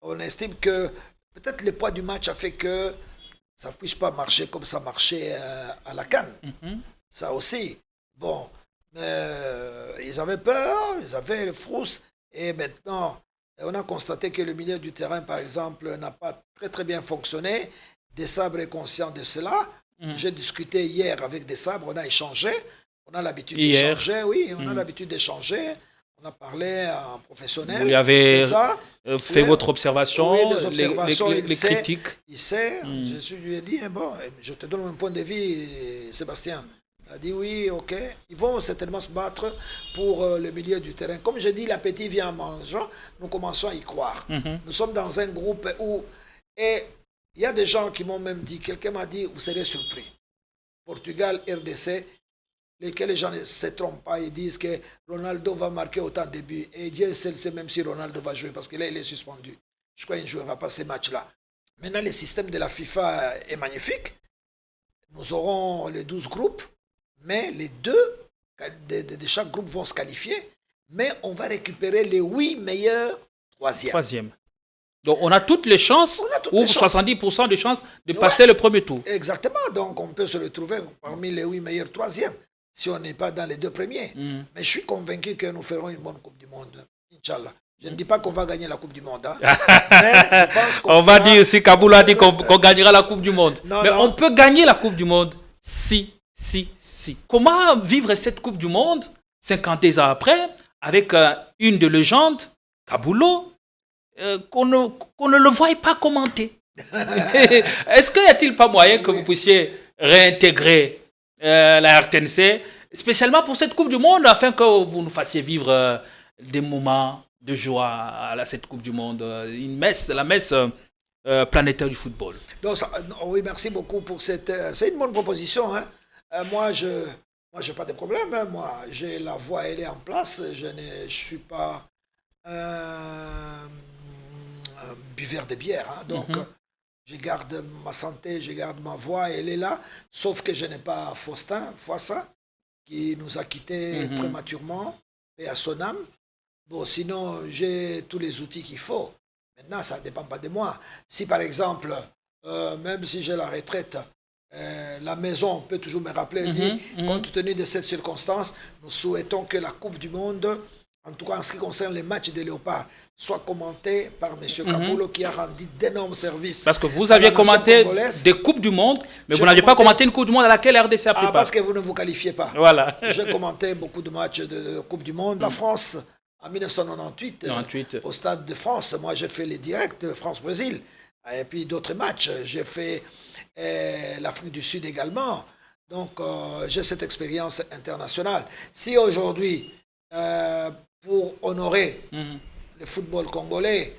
on estime que peut-être le poids du match a fait que ça ne puisse pas marcher comme ça marchait à la CAN. Ça aussi. Bon, ils avaient peur, ils avaient le frousse. Et maintenant, on a constaté que le milieu du terrain, par exemple, n'a pas très très bien fonctionné. Desabre est conscient de cela. J'ai discuté hier avec Desabre, on a échangé. On a l'habitude d'échanger, oui, on a l'habitude d'échanger. On a parlé en professionnel. Vous avez fait votre observation, oui, des observations, les critiques. Il sait, je lui ai dit, bon, je te donne mon point de vue, Sébastien. Il a dit oui, ok. Ils vont certainement se battre pour le milieu du terrain. Comme je dis, l'appétit vient en mangeant. Nous commençons à y croire. Nous sommes dans un groupe où... Et il y a des gens qui m'ont même dit, quelqu'un m'a dit, vous serez surpris. Portugal, RDC, lesquels les gens ne se trompent pas et disent que Ronaldo va marquer autant de buts. Et Dieu seul sait même si Ronaldo va jouer parce que là, il est suspendu. Je crois qu'il ne jouera pas ces matchs-là. Maintenant, le système de la FIFA est magnifique. Nous aurons les 12 groupes, mais les deux de chaque groupe vont se qualifier. Mais on va récupérer les 8 meilleurs troisièmes. Donc, on a toutes les chances, ou 70% de chances de passer le premier tour. Exactement. Donc, on peut se retrouver parmi les 8 meilleurs troisièmes si on n'est pas dans les 2 premiers. Mais je suis convaincu que nous ferons une bonne Coupe du Monde. Inch'Allah. Je ne dis pas qu'on va gagner la Coupe du Monde. Hein. Mais je pense qu'on va dire, si Kaboul a dit qu'on gagnera la Coupe du Monde. Mais on peut gagner la Coupe du Monde si. Comment vivre cette Coupe du Monde 50 ans après avec une de légende, Kaboulo, qu'on ne le voie pas commenter? Est-ce qu'il n'y a-t-il pas moyen que vous puissiez réintégrer la RTNC, spécialement pour cette Coupe du Monde, afin que vous nous fassiez vivre des moments de joie à cette Coupe du Monde, la messe planétaire du football? Donc, oui, merci beaucoup pour cette... c'est une bonne proposition. Hein. Moi, je n'ai pas de problème. Hein. Moi, j'ai la voix, elle est en place. Je ne suis pas un buveur de bière. Hein. Donc, je garde ma santé, je garde ma voix, elle est là. Sauf que je n'ai pas Faustin, qui nous a quittés prématurément, et à son âme. Bon, sinon, j'ai tous les outils qu'il faut. Maintenant, ça ne dépend pas de moi. Si, par exemple, même si j'ai la retraite, la maison peut toujours me rappeler et dire, compte tenu de cette circonstance, nous souhaitons que la Coupe du Monde, en tout cas en ce qui concerne les matchs des Léopards, soit commenté par M. Kaboulo qui a rendu d'énormes services. Parce que vous aviez commenté des Coupes du Monde, mais vous n'aviez pas commenté une Coupe du Monde à laquelle RDC a pris part. Parce que vous ne vous qualifiez pas. Voilà. J'ai commenté beaucoup de matchs de Coupe du Monde. La France, en 1998, au Stade de France, moi j'ai fait les directs France-Brésil. Et puis d'autres matchs. J'ai fait l'Afrique du Sud également. Donc j'ai cette expérience internationale. Si aujourd'hui, pour honorer le football congolais,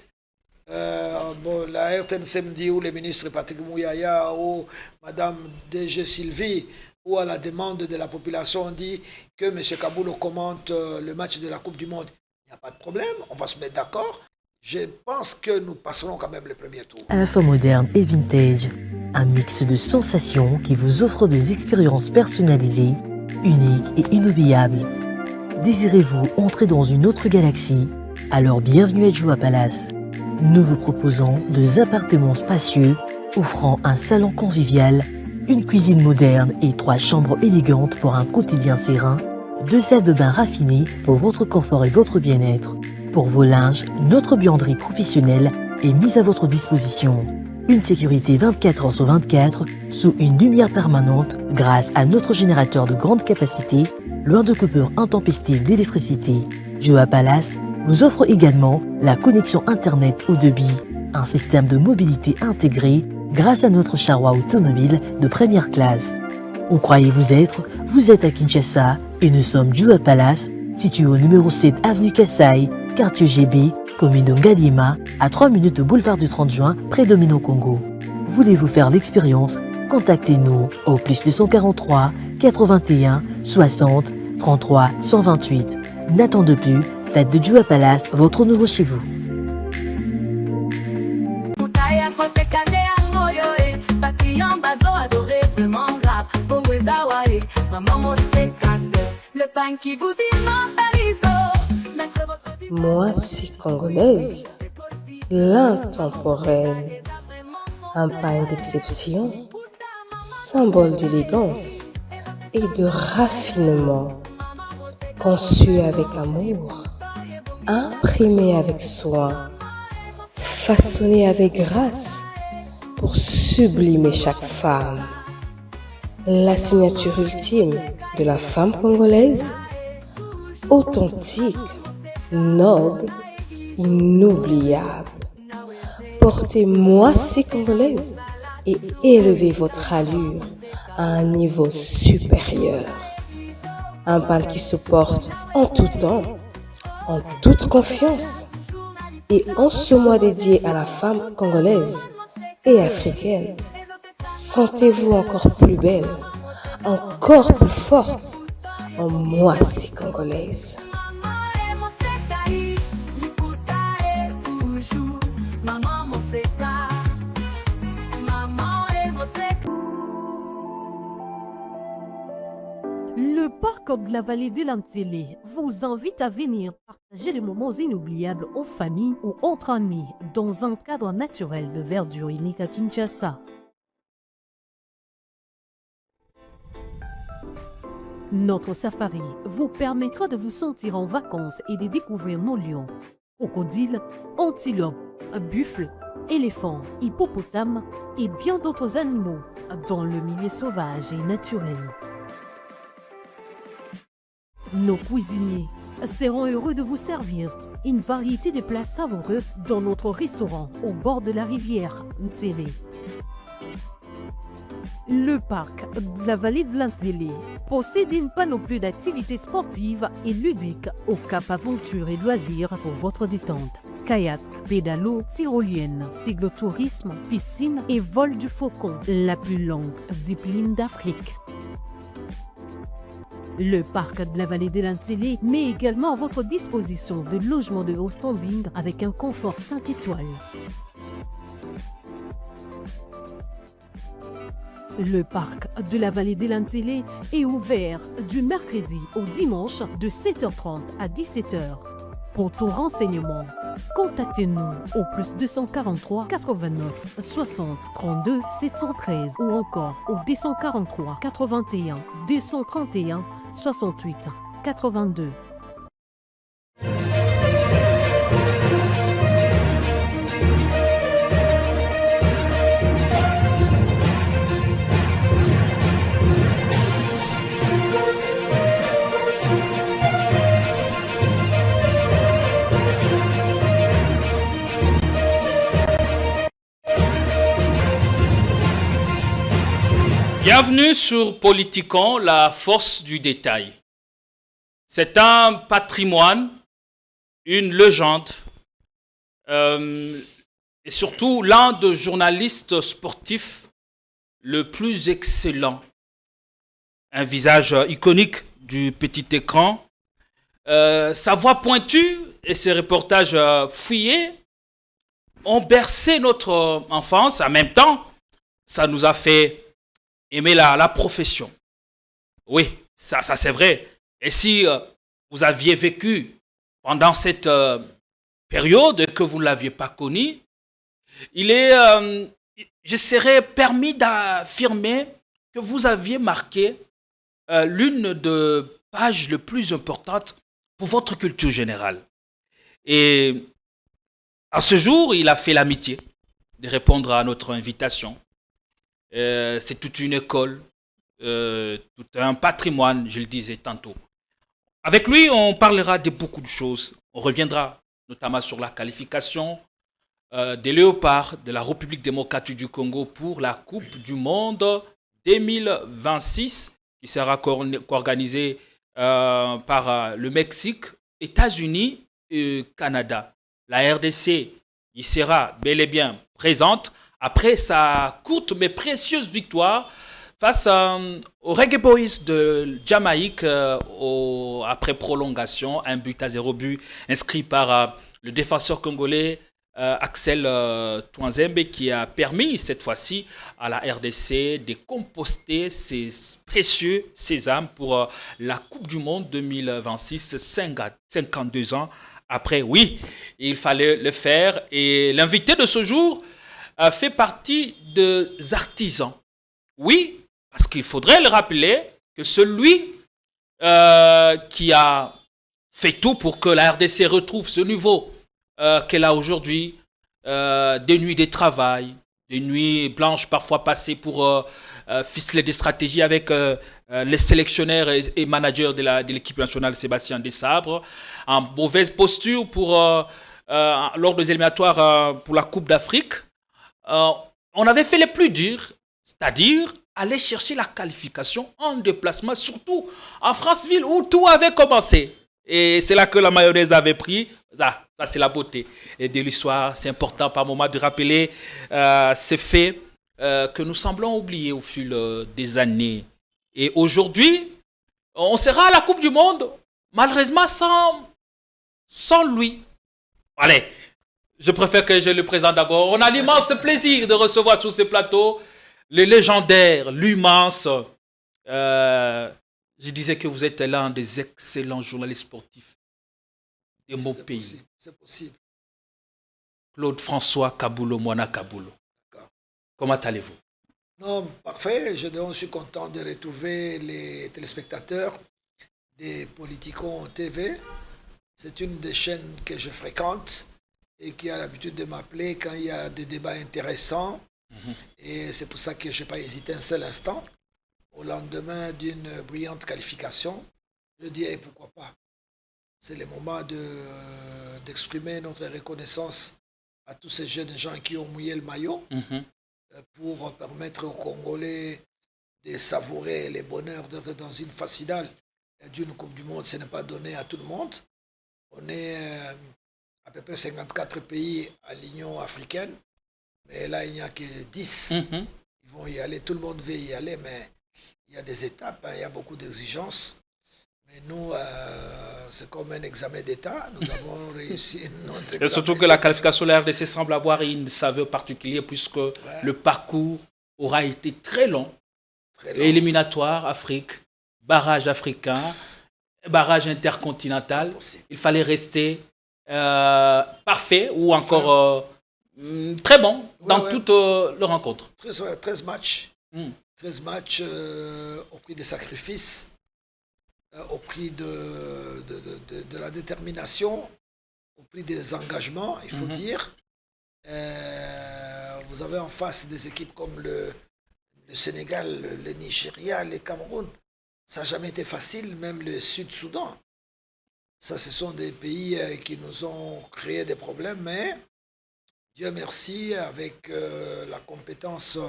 la RTNC me dit, ou le ministre Patrick Mouyaya, ou Madame DG Sylvie, ou à la demande de la population, on dit que M. Kaboulo commente le match de la Coupe du Monde. Il n'y a pas de problème, on va se mettre d'accord. Je pense que nous passerons quand même le premier tour. À la fois moderne et vintage, un mix de sensations qui vous offre des expériences personnalisées, uniques et inoubliables. Désirez-vous entrer dans une autre galaxie? Alors bienvenue à Joua Palace. Nous vous proposons 2 appartements spacieux offrant un salon convivial, une cuisine moderne et 3 chambres élégantes pour un quotidien serein, 2 salles de bain raffinées pour votre confort et votre bien-être. Pour vos linges, notre buanderie professionnelle est mise à votre disposition. Une sécurité 24 heures sur 24 sous une lumière permanente grâce à notre générateur de grande capacité, loin de coupures intempestives d'électricité. Joua Palace vous offre également la connexion Internet haut débit, un système de mobilité intégré grâce à notre charroi automobile de première classe. Où croyez-vous être? Vous êtes à Kinshasa et nous sommes Joua Palace, situé au numéro 7 avenue Kassai, quartier GB, commune de Ngadima, à 3 minutes de boulevard du 30 juin, près de Mino Congo. Voulez-vous faire l'expérience? Contactez-nous au +243 81 60 33 128. N'attendez plus, faites de Joua Palace votre nouveau chez vous. Moi, c'est congolaise. l'intemporel, un pain d'exception, symbole d'élégance et de raffinement, conçu avec amour, imprimé avec soin, façonné avec grâce pour sublimer chaque femme. La signature ultime de la femme congolaise, authentique, noble, inoubliable. Portez Moissi congolaise et élevez votre allure à un niveau supérieur. Un bal qui se porte en tout temps, en toute confiance. Et en ce mois dédié à la femme congolaise et africaine, sentez-vous encore plus belle, encore plus forte en Moissi congolaise. Le parc de la vallée de l'Antélé vous invite à venir partager des moments inoubliables en famille ou entre amis dans un cadre naturel de verdure unique à Kinshasa. Notre safari vous permettra de vous sentir en vacances et de découvrir nos lions, crocodiles, antilopes, buffles, éléphants, hippopotames et bien d'autres animaux dans le milieu sauvage et naturel. Nos cuisiniers seront heureux de vous servir une variété de plats savoureux dans notre restaurant au bord de la rivière Ntélé. Le parc de la vallée de l'Antélé possède une panoplie d'activités sportives et ludiques au Cap Aventure et Loisirs pour votre détente. Kayak, pédalo, tyrolienne, cyclotourisme, piscine et vol du faucon, la plus longue zipline d'Afrique. Le parc de la vallée de l'Antélé met également à votre disposition de logements de haut standing avec un confort 5 étoiles. Le parc de la vallée de l'Antélé est ouvert du mercredi au dimanche de 7h30 à 17h. Pour tout renseignement, contactez-nous au plus 243 89 60 32 713 ou encore au 243 81 231 68 82. Bienvenue sur Politikon, la force du détail. C'est un patrimoine, une légende, et surtout l'un des journalistes sportifs le plus excellent. Un visage iconique du petit écran, sa voix pointue et ses reportages fouillés ont bercé notre enfance. En même temps, ça nous a fait aimer la profession. Oui, ça c'est vrai. Et si vous aviez vécu pendant cette période et que vous ne l'aviez pas connu, je serais permis d'affirmer que vous aviez marqué l'une des pages les plus importantes pour votre culture générale. Et à ce jour, il a fait l'amitié de répondre à notre invitation. C'est toute une école, tout un patrimoine, je le disais tantôt. Avec lui, on parlera de beaucoup de choses. On reviendra notamment sur la qualification des Léopards de la République démocratique du Congo pour la Coupe du Monde 2026 qui sera organisée par le Mexique, États-Unis et Canada. La RDC y sera bel et bien présente après sa courte mais précieuse victoire face aux Reggae Boys de Jamaïque après prolongation, 1-0 inscrit par le défenseur congolais Axel Touanzembe qui a permis cette fois-ci à la RDC de composter ses précieux sésames pour la Coupe du Monde 2026, 52 ans Après, oui, il fallait le faire. Et l'invité de ce jour fait partie des artisans. Oui, parce qu'il faudrait le rappeler que celui qui a fait tout pour que la RDC retrouve ce niveau qu'elle a aujourd'hui, des nuits de travail, des nuits blanches parfois passées pour ficeler des stratégies avec les sélectionneurs et managers de l'équipe nationale Sébastien Desabre, en mauvaise posture lors des éliminatoires pour la Coupe d'Afrique. On avait fait les plus durs, c'est-à-dire aller chercher la qualification en déplacement, surtout en France-Ville où tout avait commencé. Et c'est là que la mayonnaise avait pris. Ça c'est la beauté de l'histoire. C'est important par moment de rappeler ces faits que nous semblons oublier au fil des années. Et aujourd'hui, on sera à la Coupe du Monde, malheureusement sans lui. Allez, je préfère que je le présente d'abord. On a l'immense plaisir de recevoir sur ce plateau le légendaire, l'immense. Je disais que vous êtes l'un des excellents journalistes sportifs de mon pays. C'est possible. Claude-François Kaboulou, Moana Kaboulou. Comment allez-vous? Non, parfait. Je suis content de retrouver les téléspectateurs des Politicons TV. C'est une des chaînes que je fréquente et qui a l'habitude de m'appeler quand il y a des débats intéressants. Et c'est pour ça que je n'ai pas hésité un seul instant. Au lendemain d'une brillante qualification, je dis pourquoi pas. C'est le moment d'exprimer notre reconnaissance à tous ces jeunes gens qui ont mouillé le maillot pour permettre aux Congolais de savourer les bonheurs d'être dans une phase finale d'une Coupe du Monde. Ce n'est pas donné à tout le monde. On est à peu près 54 pays à l'Union africaine, mais là il n'y a que 10. Ils vont y aller, tout le monde veut y aller, mais il y a des étapes, il y a beaucoup d'exigences. Mais nous, c'est comme un examen d'État. Nous avons réussi notre examen. Et surtout que la qualification de la RDC semble avoir une saveur particulière puisque le parcours aura été très long. Éliminatoire, Afrique, barrage africain, barrage intercontinental. Il fallait rester parfait ou encore très bon dans toute le rencontre. 13 matchs. 13 matchs au prix des sacrifices. Au prix de la détermination, au prix des engagements, il faut dire. Vous avez en face des équipes comme le Sénégal, le Nigeria, le Cameroun. Ça n'a jamais été facile, même le Sud-Soudan. Ça, ce sont des pays qui nous ont créé des problèmes, mais Dieu merci, avec la compétence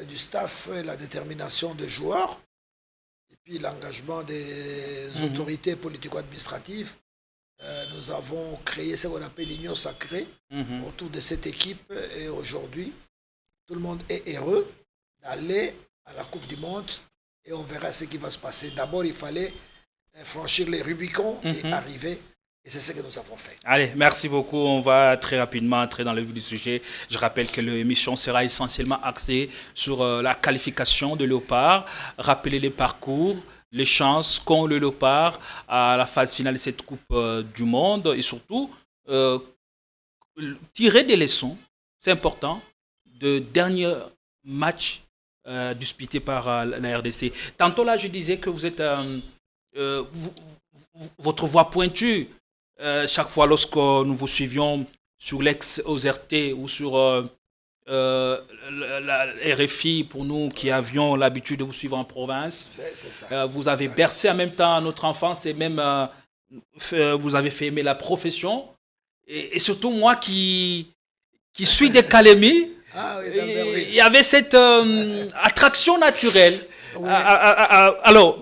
du staff et la détermination des joueurs, et puis l'engagement des autorités politico-administratives, nous avons créé ce qu'on appelle l'union sacrée autour de cette équipe. Et aujourd'hui, tout le monde est heureux d'aller à la Coupe du Monde et on verra ce qui va se passer. D'abord, il fallait franchir les Rubicons et arriver. Et c'est ce que nous avons fait. Allez, merci beaucoup. On va très rapidement entrer dans le vif du sujet. Je rappelle que l'émission sera essentiellement axée sur la qualification de Léopard, rappeler les parcours, les chances qu'ont le Léopard à la phase finale de cette Coupe du Monde et surtout tirer des leçons, c'est important, de derniers matchs disputés par la RDC. Tantôt là, je disais que vous êtes votre voix pointue. Chaque fois lorsque nous vous suivions sur l'ex-OZRT ou sur la RFI, pour nous qui avions l'habitude de vous suivre en province, c'est ça. Vous avez bercé en même temps notre enfance et même vous avez fait aimer la profession. Et surtout moi qui suis des Calémies, il y avait cette attraction naturelle. Oui. Alors,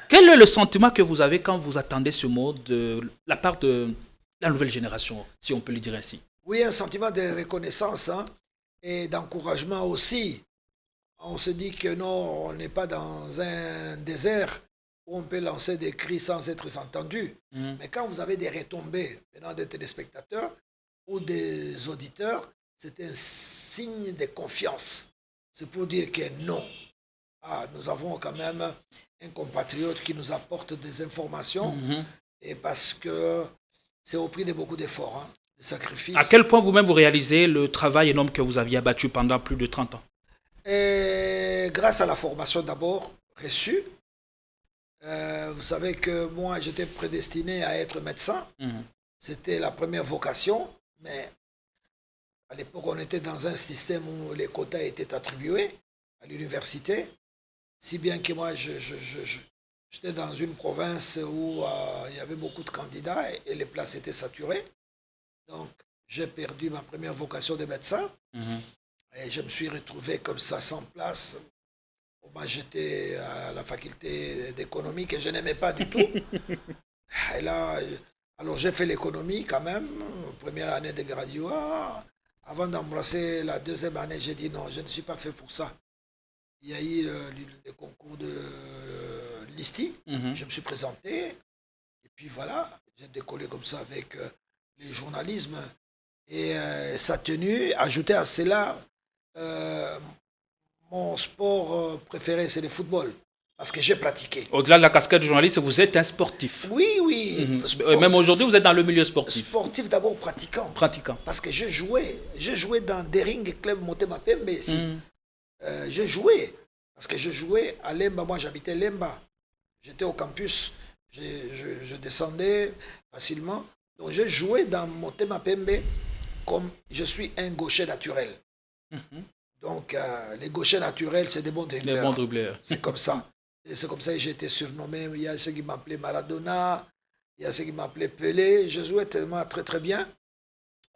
quel est le sentiment que vous avez quand vous attendez ce mot de la part de la nouvelle génération, si on peut le dire ainsi? Oui, un sentiment de reconnaissance et d'encouragement aussi. On se dit que non, on n'est pas dans un désert où on peut lancer des cris sans être entendu. Mais quand vous avez des retombées venant des téléspectateurs ou des auditeurs, c'est un signe de confiance. C'est pour dire que non. Nous avons quand même un compatriote qui nous apporte des informations et parce que c'est au prix de beaucoup d'efforts, hein, de sacrifices. À quel point vous-même vous réalisez le travail énorme que vous aviez abattu pendant plus de 30 ans? Et grâce à la formation d'abord reçue, vous savez que moi j'étais prédestiné à être médecin. C'était la première vocation, mais à l'époque on était dans un système où les quotas étaient attribués à l'université, si bien que moi j'étais dans une province où il y avait beaucoup de candidats et les places étaient saturées. Donc j'ai perdu ma première vocation de médecin. Et je me suis retrouvé comme ça, sans place. Moi, j'étais à la faculté d'économie que je n'aimais pas du tout. Et là, alors j'ai fait l'économie quand même, première année de graduat. Avant d'embrasser la deuxième année, j'ai dit non, je ne suis pas fait pour ça. Il y a eu le concours de l'ISTI, je me suis présenté. Et puis voilà, j'ai décollé comme ça avec le journalisme. Et ça a tenu, ajouté à cela, mon sport préféré, c'est le football, parce que j'ai pratiqué. Au-delà de la casquette de journaliste, vous êtes un sportif. Oui, oui. Même aujourd'hui, vous êtes dans le milieu sportif. Sportif d'abord, pratiquant. Pratiquant. Parce que j'ai joué dans Dering Club Motema Pembe ici. J'ai joué, parce que je jouais à Lemba, moi j'habitais Lemba. J'étais au campus, je descendais facilement. Donc j'ai joué dans Motema Pembe comme je suis un gaucher naturel. Donc, les gauchers naturels, c'est des bons dribbleurs. Des bons dribbleurs. C'est comme ça. Et c'est comme ça que j'ai été surnommé. Il y a ceux qui m'appelaient Maradona, il y a ceux qui m'appelaient Pelé. Je jouais tellement très, très bien.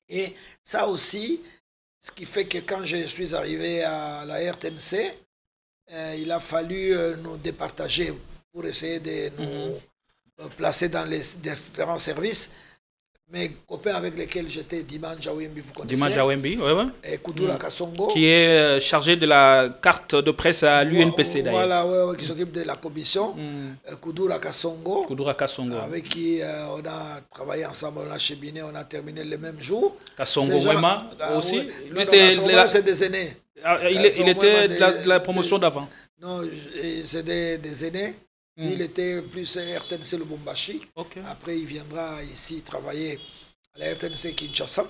Et ça aussi, ce qui fait que quand je suis arrivé à la RTNC, il a fallu nous départager pour essayer de nous placer dans les différents services. Mes copains avec lesquels j'étais, Diman Jawembi, vous connaissez. Diman Jawembi, oui. Et Koudoura Kassongo. Qui est chargé de la carte de presse à l'UNPC d'ailleurs. Voilà, qui s'occupe de la commission. Koudoura Kassongo. Koudoura Kassongo. Avec qui on a travaillé ensemble, on a cheminé, on a terminé le même jour. Kassongo Wema aussi. Lui, c'est des aînés. Il était de la promotion d'avant. Non, c'est des aînés. Il était plus RTNC Lubumbashi. Après, il viendra ici travailler à la RTNC Kinshasa.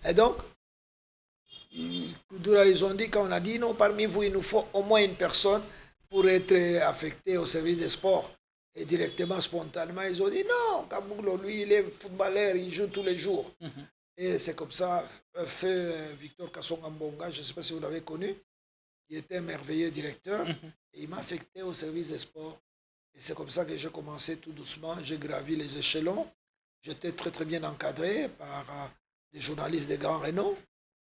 Et donc, ils ont dit, quand on a dit non, parmi vous, il nous faut au moins une personne pour être affecté au service des sports. Et directement, spontanément, ils ont dit non, Kaboulo, lui, il est footballeur, il joue tous les jours. Et c'est comme ça, feu Victor Kassonga Mbonga, je ne sais pas si vous l'avez connu, il était un merveilleux directeur. Et il m'a affecté au service des sports. Et c'est comme ça que j'ai commencé tout doucement, j'ai gravi les échelons. J'étais très très bien encadré par des journalistes de grand renom,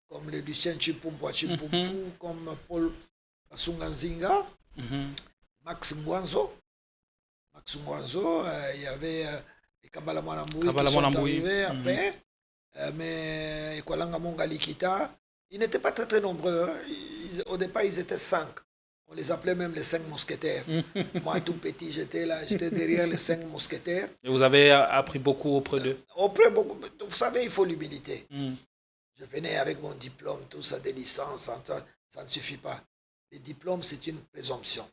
comme le Lucien Chimpumpo Chimpumpu, comme Paul Asunganzinga, Max Ngwanzo. Il y avait Kabala Mwanamboui qui sont arrivés après, mais Ekwalanga Mongalikita. Ils n'étaient pas très très nombreux. Au départ, ils étaient 5. On les appelait même les 5 mousquetaires. Moi, tout petit, j'étais là, j'étais derrière les 5 mousquetaires. Et vous avez appris beaucoup auprès d'eux? Vous savez, il faut l'humilité. Je venais avec mon diplôme, tout ça, des licences, ça ne suffit pas. Les diplômes, c'est une présomption.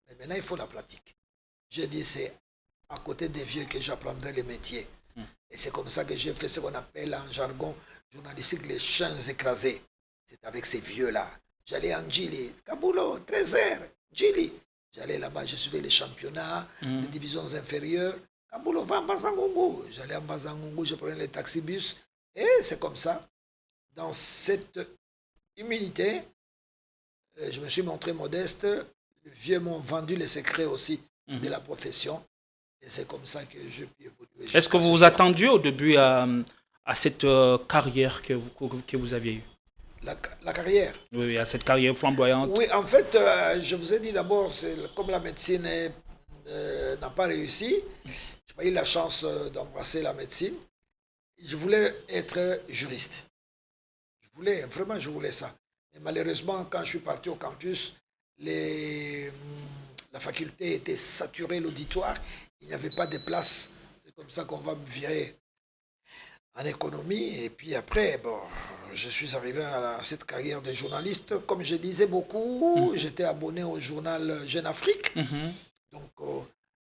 Mais maintenant, il faut la pratique. J'ai dit, c'est à côté des vieux que j'apprendrai les métiers. Et c'est comme ça que j'ai fait ce qu'on appelle en jargon journalistique les champs écrasés. C'est avec ces vieux-là. J'allais en Djili, Kaboulo, Trésor, Djili. J'allais là-bas, je suivais les championnats des divisions inférieures. Kaboulo, va en Bazangungu. J'allais en Bazangungu, je prenais les taxibus. Et c'est comme ça. Dans cette humilité, je me suis montré modeste. Les vieux m'ont vendu les secrets aussi de la profession. Et c'est comme ça que je puis évoluer. Est-ce que vous vous attendiez au début à cette carrière que vous aviez eue? La carrière. Oui, à cette carrière flamboyante. Oui, en fait, je vous ai dit d'abord, comme la médecine n'a pas réussi, je n'ai pas eu la chance d'embrasser la médecine. Je voulais être juriste. Je voulais ça. Et malheureusement, quand je suis parti au campus, la faculté était saturée, l'auditoire, il n'y avait pas de place. C'est comme ça qu'on va me virer en économie. Et puis après, je suis arrivé à cette carrière de journaliste. Comme je disais beaucoup, j'étais abonné au journal Jeune Afrique. Donc,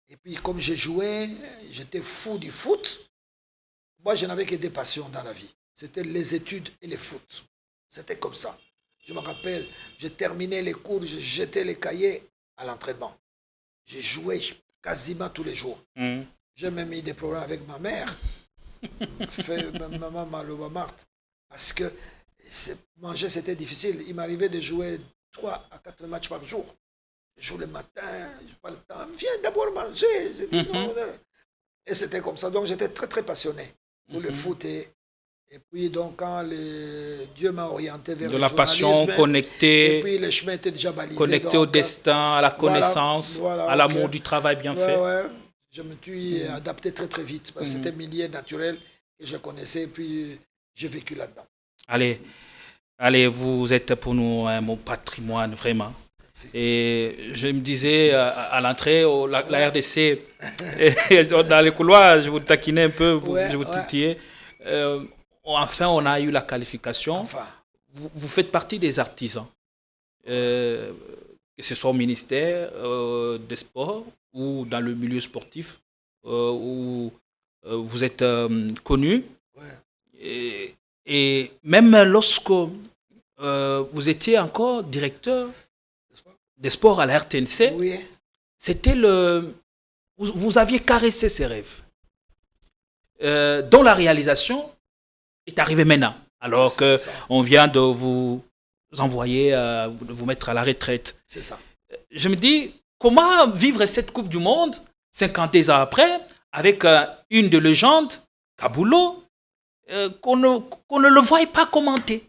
et puis comme je jouais, j'étais fou du foot. moi, je n'avais que des passions dans la vie. C'était les études et les foot. C'était comme ça. Je me rappelle, je terminais les cours, je jetais les cahiers à l'entraînement. J'ai joué quasiment tous les jours. J'ai même eu des problèmes avec ma mère. Ma maman m'a Marthe. Parce que manger, c'était difficile. Il m'arrivait de jouer 3 à 4 matchs par jour. Je joue le matin, je n'ai pas le temps. Viens d'abord manger. J'ai dit non. Et c'était comme ça. Donc j'étais très, très passionné pour le foot. Et puis, donc, quand Dieu m'a orienté vers le journalisme, passion connectée, et puis le chemin était déjà balisé. Connecté au destin, à la connaissance, à l'amour du travail bien fait. Ouais. Je me suis adapté très, très vite. Parce que c'était un milieu naturel que je connaissais. Et puis, j'ai vécu là-dedans. Allez, vous êtes pour nous mon patrimoine, vraiment. Merci. Et je me disais à l'entrée, la RDC, dans les couloirs, je vous taquinais un peu, je vous titillais. Enfin, on a eu la qualification. Enfin. Vous faites partie des artisans, que ce soit au ministère des Sports ou dans le milieu sportif, où vous êtes connu. Ouais. Et même lorsque vous étiez encore directeur des sports à la RTNC, oui. C'était vous aviez caressé ses rêves, dont la réalisation est arrivée maintenant, alors qu'on vient de vous envoyer, de vous mettre à la retraite. C'est ça. Je me dis, comment vivre cette Coupe du Monde 50 ans après, avec une de légendes, Kabulo, qu'on ne le voie pas commenter.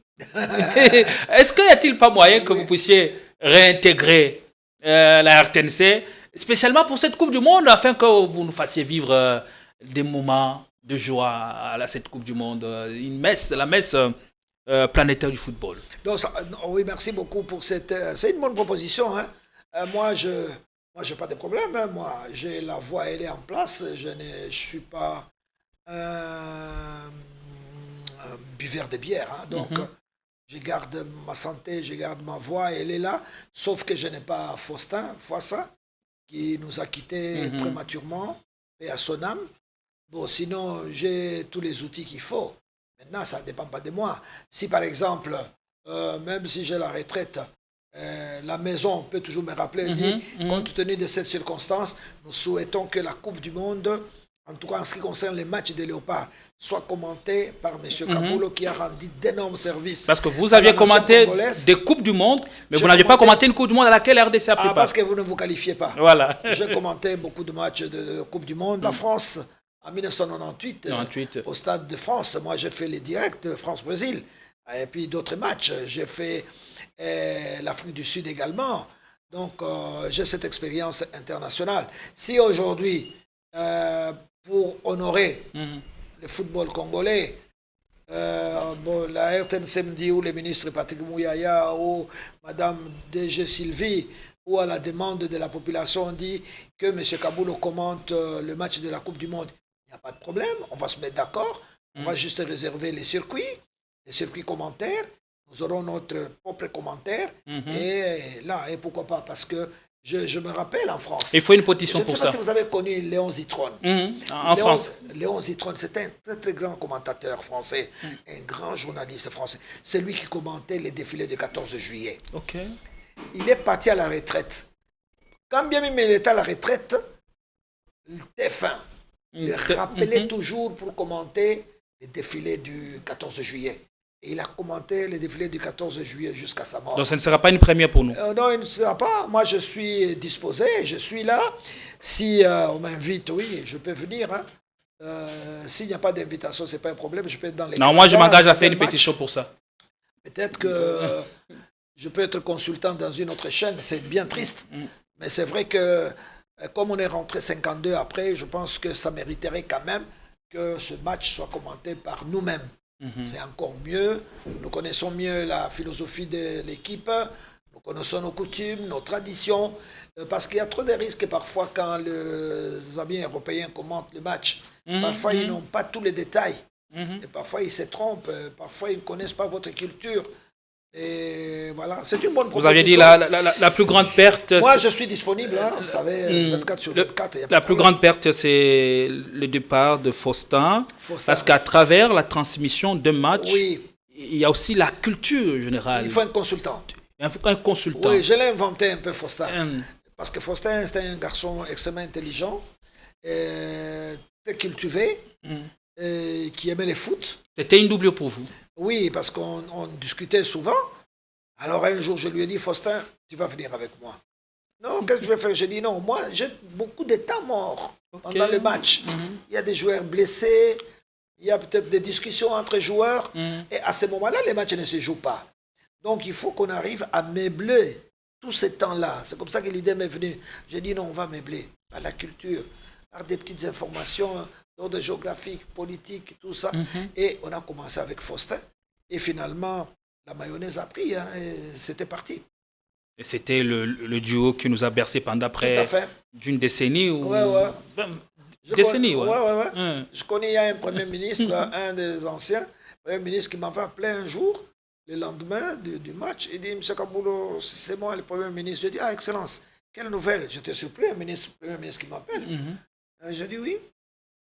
Est-ce qu'il n'y a-t-il pas moyen que vous puissiez réintégrer la RTNC, spécialement pour cette Coupe du Monde, afin que vous nous fassiez vivre des moments de joie à cette Coupe du Monde, la messe planétaire du football? Donc, oui, merci beaucoup pour cette... c'est une bonne proposition. Hein. Moi, je n'ai pas de problème. Hein. Moi, j'ai la voix, elle est en place. Je ne suis pas... buveur de bière. Hein. Donc, je garde ma santé, je garde ma voix, elle est là. Sauf que je n'ai pas Faustin, qui nous a quittés prématurément, et à son âme. Bon, sinon, j'ai tous les outils qu'il faut. Maintenant, ça ne dépend pas de moi. Si, par exemple, même si j'ai la retraite, la maison peut toujours me rappeler, dire, compte tenu de cette circonstance, nous souhaitons que la Coupe du Monde... En tout cas, en ce qui concerne les matchs des Léopards, soit commenté par M. Kabulo qui a rendu d'énormes services. Parce que vous aviez commenté des Coupes du Monde, mais vous n'aviez pas commenté une Coupe du Monde à laquelle RDC a pris part. Parce que vous ne vous qualifiez pas. Voilà. J'ai commenté beaucoup de matchs de Coupe du Monde. La France, en 1998, au Stade de France, moi j'ai fait les directs France-Brésil. Et puis d'autres matchs. J'ai fait l'Afrique du Sud également. Donc j'ai cette expérience internationale. Si aujourd'hui... pour honorer le football congolais. La RTNC me dit, ou le ministre Patrick Mouyaya, ou Madame DG Sylvie, ou à la demande de la population, on dit que M. Kabulo commente le match de la Coupe du Monde. Il n'y a pas de problème, on va se mettre d'accord, on va juste réserver les circuits commentaires, nous aurons notre propre commentaire, et pourquoi pas, parce que je me rappelle en France. Il faut une pétition pour ça. Je ne sais pas si vous avez connu Léon Zitrone. En France. Léon Zitrone, c'était un très très grand commentateur français, un grand journaliste français. C'est lui qui commentait les défilés du 14 juillet. Okay. Il est parti à la retraite. Quand bien même il était à la retraite, le TF1 le rappelait toujours pour commenter les défilés du 14 juillet. Et il a commenté les défilés du 14 juillet jusqu'à sa mort. Donc ce ne sera pas une première pour nous? Non, il ne sera pas. Moi, je suis disposé, je suis là. Si on m'invite, oui, je peux venir. Hein. S'il n'y a pas d'invitation, ce n'est pas un problème. Je peux être dans les... Non, moi, je m'engage à faire une pétition pour ça. Peut-être que je peux être consultant dans une autre chaîne. C'est bien triste. Mais c'est vrai que, comme on est rentré 52 après, je pense que ça mériterait quand même que ce match soit commenté par nous-mêmes. C'est encore mieux. Nous connaissons mieux la philosophie de l'équipe, nous connaissons nos coutumes, nos traditions, parce qu'il y a trop de risques parfois quand les amis européens commentent le match. Parfois, ils n'ont pas tous les détails. Et parfois, ils se trompent. Parfois, ils ne connaissent pas votre culture. Et voilà, c'est une bonne proposition. Vous aviez dit la plus grande perte... Moi, je suis disponible, vous savez, 24 sur 24. La plus grande perte, c'est le départ de Faustin. Parce qu'à travers la transmission d'un match, il y a aussi la culture générale. Il faut un consultant. Un consultant. Oui, je l'ai inventé un peu, Faustin. Parce que Faustin, c'était un garçon extrêmement intelligent, très cultivé, qui aimait les foot. C'était une double pour vous. Oui, parce qu'on discutait souvent. Alors un jour, je lui ai dit, Faustin, tu vas venir avec moi. Non, qu'est-ce que je vais faire? J'ai dit non, moi, j'ai beaucoup de temps mort pendant le match. Il y a des joueurs blessés, il y a peut-être des discussions entre joueurs. Et à ce moment-là, les matchs ne se jouent pas. Donc, il faut qu'on arrive à meubler tout ce temps-là. C'est comme ça que l'idée m'est venue. J'ai dit non, on va meubler par la culture, par des petites informations d'ordre géographique, politique, tout ça. Et on a commencé avec Faustin. Et finalement, la mayonnaise a pris, et c'était parti. Et c'était le duo qui nous a bercé pendant près d'une décennie ou... Décennie, Je connais, il y a un premier ministre, un des anciens, premier ministre qui m'avait appelé un jour, le lendemain du match, il dit, M. Kaboulo, c'est moi le premier ministre. Je dis, ah, Excellence, quelle nouvelle? J'étais surpris, un premier ministre qui m'appelle. Je dis, oui.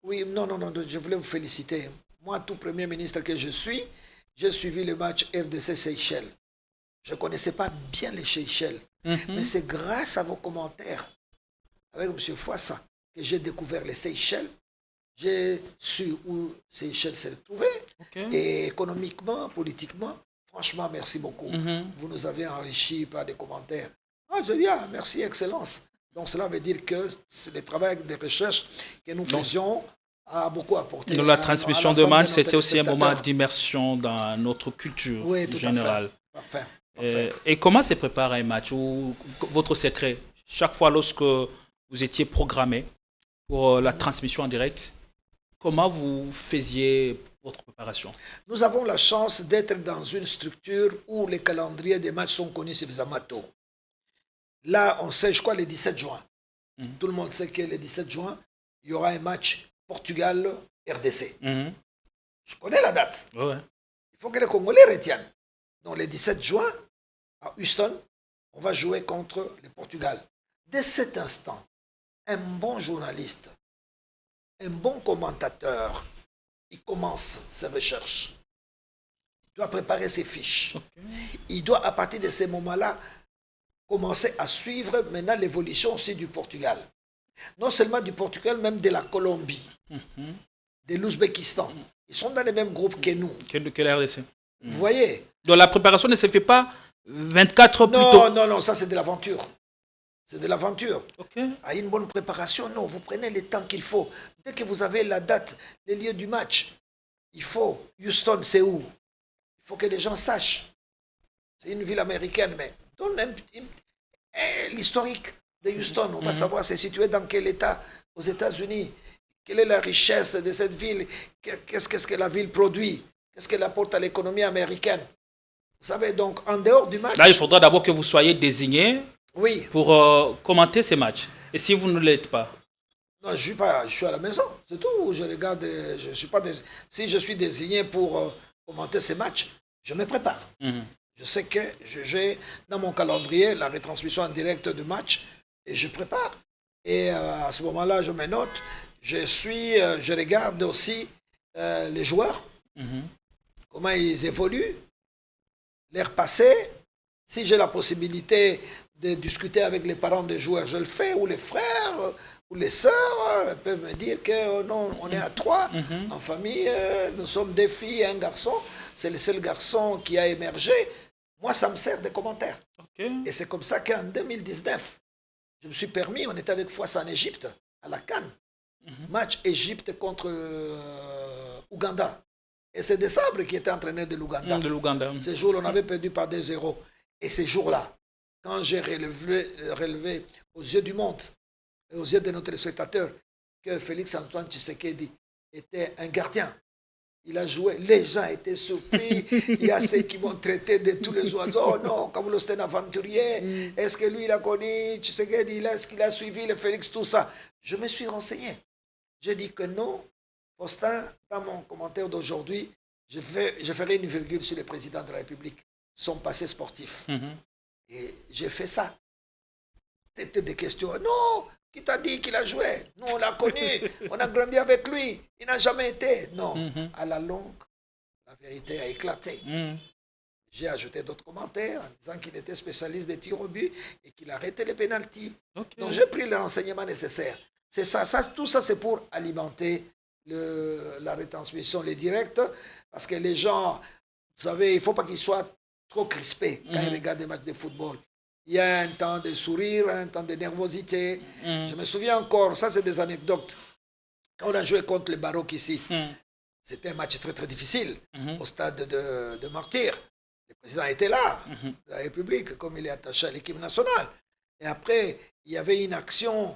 Oui, non, je voulais vous féliciter. Moi, tout premier ministre que je suis, j'ai suivi le match RDC-Seychelles. Je ne connaissais pas bien les Seychelles, mais c'est grâce à vos commentaires avec M. Fouassa que j'ai découvert les Seychelles. J'ai su où Seychelles s'est trouvé. Et économiquement, politiquement, franchement, merci beaucoup. Vous nous avez enrichis par des commentaires. Je dis, merci, Excellence. Donc, cela veut dire que le travail de recherche que nous faisions a beaucoup apporté. Dans la transmission de match, c'était aussi un moment d'immersion dans notre culture générale. Parfait. Et comment se prépare un match? Ou votre secret? Chaque fois lorsque vous étiez programmé pour la transmission en direct, comment vous faisiez votre préparation? Nous avons la chance d'être dans une structure où les calendriers des matchs sont connus suffisamment tôt. Là, on sait, je crois, le 17 juin. Tout le monde sait que le 17 juin, il y aura un match Portugal-RDC. Je connais la date. Il faut que les Congolais retiennent. Donc, le 17 juin, à Houston, on va jouer contre le Portugal. Dès cet instant, un bon journaliste, un bon commentateur, il commence ses recherches. Il doit préparer ses fiches. Il doit, à partir de ces moments-là, commencer à suivre maintenant l'évolution aussi du Portugal. Non seulement du Portugal, même de la Colombie, de l'Ouzbékistan. Ils sont dans les mêmes groupes que nous. Que la RDC. Vous voyez? Donc la préparation ne se fait pas 24 heures plus tôt? Non, ça c'est de l'aventure. C'est de l'aventure. À une bonne préparation, non, vous prenez le temps qu'il faut. Dès que vous avez la date, les lieux du match, il faut. Houston, c'est où? Il faut que les gens sachent. C'est une ville américaine, mais donne l'historique de Houston. On va savoir c'est situé dans quel état aux États-Unis. Quelle est la richesse de cette ville? Qu'est-ce que la ville produit? Qu'est-ce qu'elle apporte à l'économie américaine? Vous savez, donc, en dehors du match... Là, il faudra d'abord que vous soyez désigné pour commenter ces matchs. Et si vous ne l'êtes pas? Non, je suis à la maison, c'est tout. Je regarde, si je suis désigné pour commenter ces matchs, je me prépare. Je sais que j'ai dans mon calendrier la retransmission en direct du match et je prépare. Et à ce moment-là, je me note. Je regarde aussi les joueurs, comment ils évoluent, leur passé. Si j'ai la possibilité de discuter avec les parents des joueurs, je le fais, ou les frères, ou les sœurs peuvent me dire que non, on est à 3 en famille, nous sommes 2 filles et un garçon. C'est le seul garçon qui a émergé. Moi, ça me sert de commentaire. Et c'est comme ça qu'en 2019, je me suis permis, on était avec Fouassa en Égypte, à la CAN. Match Égypte contre Ouganda. Et c'est Desabre qui était entraîneur de l'Ouganda. Ce jour-là, on avait perdu par 2-0. Et ce jour-là, quand j'ai relevé aux yeux du monde, et aux yeux de nos téléspectateurs, que Félix-Antoine Tshisekedi était un gardien. Il a joué, les gens étaient surpris. Il y a ceux qui m'ont traité de tous les oiseaux. Oh non, comme c'était un aventurier. Est-ce que lui, il a connu Tshisekedi? Est-ce qu'il a suivi le Félix, tout ça? Je me suis renseigné. J'ai dit que non. Faustin, dans mon commentaire d'aujourd'hui, je ferai une virgule sur le président de la République. son passé sportif. Et j'ai fait ça. C'était des questions. Non, qui t'a dit qu'il a joué? Nous, on l'a connu. On a grandi avec lui. Il n'a jamais été. Non. À la longue, la vérité a éclaté. J'ai ajouté d'autres commentaires en disant qu'il était spécialiste des tirs au but et qu'il arrêtait les pénaltys. Donc, j'ai pris les renseignements nécessaires. C'est ça. Tout ça, c'est pour alimenter la retransmission, les directs. Parce que les gens, vous savez, il ne faut pas qu'ils soient trop crispés quand ils regardent des matchs de football. Il y a un temps de sourire, un temps de nervosité. Je me souviens encore, ça c'est des anecdotes. Quand on a joué contre le Baroque ici, c'était un match très très difficile au stade de Martyr. Le président était là, de la République, comme il est attaché à l'équipe nationale. Et après, il y avait une action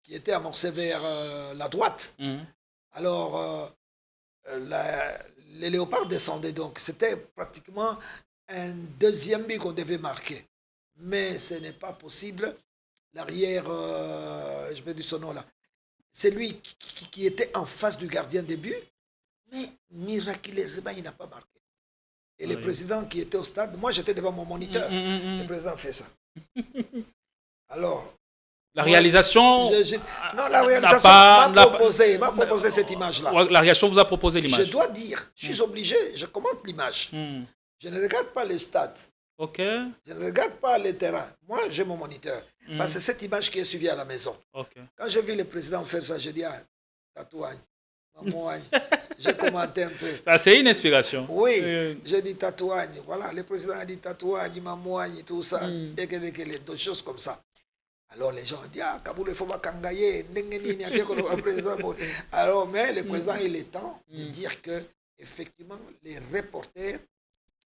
qui était amorcée vers la droite. Alors, les léopards descendaient donc. C'était pratiquement un deuxième but qu'on devait marquer. Mais ce n'est pas possible. L'arrière, je me dis son nom là, c'est lui qui était en face du gardien de but, mais miraculeusement, il n'a pas marqué. Et le président qui était au stade, moi j'étais devant mon moniteur, le président fait ça. Alors, la réalisation... non, la réalisation m'a proposé cette image-là. La réaction vous a proposé l'image. Je dois dire, je suis obligé, je commente l'image. Je ne regarde pas le stade. Je ne regarde pas le terrain. Moi, j'ai mon moniteur. Parce que c'est cette image qui est suivie à la maison. Quand j'ai vu le président faire ça, j'ai dit, tatouage, mamouagne. J'ai commenté un peu. C'est une inspiration. Oui, j'ai dit tatouage. Voilà, le président a dit tatouage, mamouagne, tout ça. Et d'autres choses comme ça. Alors les gens ont dit, Kaboul, il faut pas kangaye. Alors, mais le président, il est temps de dire que, effectivement, les reporters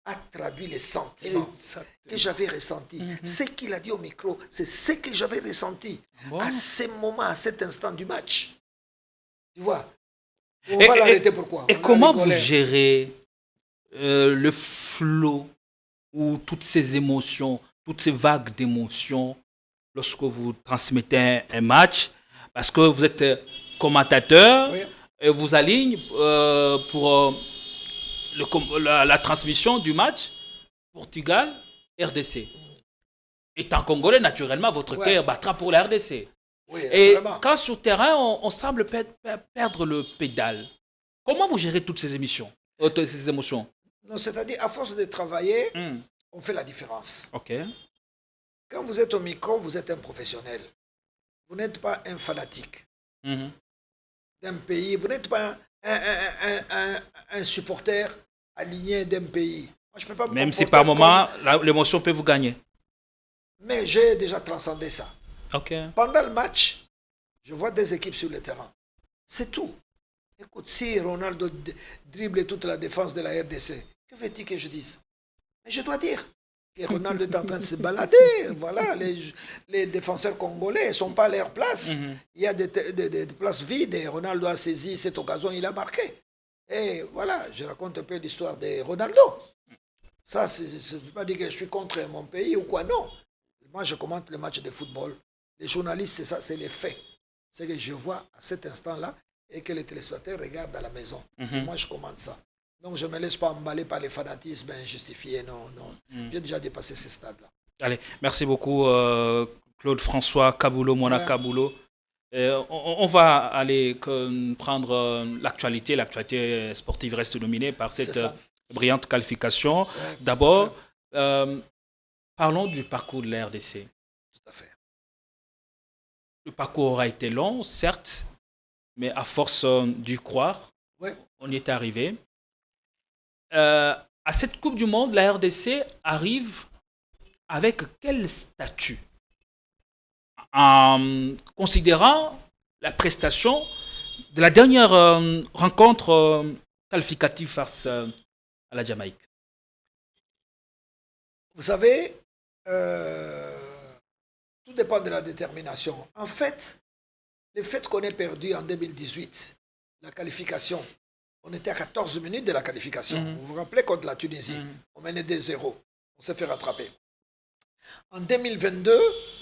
a traduit les sentiments que j'avais ressentis. Ce qu'il a dit au micro, c'est ce que j'avais ressenti à ce moment, à cet instant du match. Tu vois? On va l'arrêter pourquoi? Et comment vous gérez le flot ou toutes ces émotions, toutes ces vagues d'émotions lorsque vous transmettez un match? Parce que vous êtes commentateur et vous aligne pour... la transmission du match Portugal-RDC. Étant congolais, naturellement, votre cœur battra pour la RDC. Et quand sur terrain, on semble perdre le pédale. Comment vous gérez toutes ces émotions? Non, c'est-à-dire, à force de travailler, on fait la différence. Quand vous êtes au micro, vous êtes un professionnel. Vous n'êtes pas un fanatique d'un pays. Vous n'êtes pas un supporter aligné d'un pays. Moi, je peux pas même si par moment, l'émotion peut vous gagner. Mais j'ai déjà transcendé ça. Pendant le match, je vois des équipes sur le terrain. C'est tout. Écoute, si Ronaldo dribble toute la défense de la RDC, que veux-tu que je dise? Mais je dois dire que Ronaldo est en train de se balader. Voilà, les défenseurs congolais ne sont pas à leur place. Il y a des places vides et Ronaldo a saisi cette occasion, il a marqué. Et voilà, je raconte un peu l'histoire de Ronaldo. Ça, ça ne veut pas dire que je suis contre mon pays ou quoi, non. Moi, je commente le match de football. Les journalistes, c'est ça, c'est les faits. C'est que je vois à cet instant-là et que les téléspectateurs regardent à la maison. Moi, je commente ça. Donc, je ne me laisse pas emballer par les fanatismes injustifiés. Non. J'ai déjà dépassé ce stade-là. Allez, merci beaucoup, Claude-François Kaboulo, Mona Kaboulo. On va aller prendre l'actualité. L'actualité sportive reste dominée par cette brillante qualification. D'abord, parlons du parcours de la RDC. Tout à fait. Le parcours aura été long, certes, mais à force d'y croire, on y est arrivé. À cette Coupe du Monde, la RDC arrive avec quel statut? En considérant la prestation de la dernière rencontre qualificative face à la Jamaïque. Vous savez, tout dépend de la détermination. En fait, le fait qu'on ait perdu en 2018 la qualification, on était à 14 minutes de la qualification. Vous vous rappelez contre la Tunisie, on menait 2-0, on s'est fait rattraper. En 2022,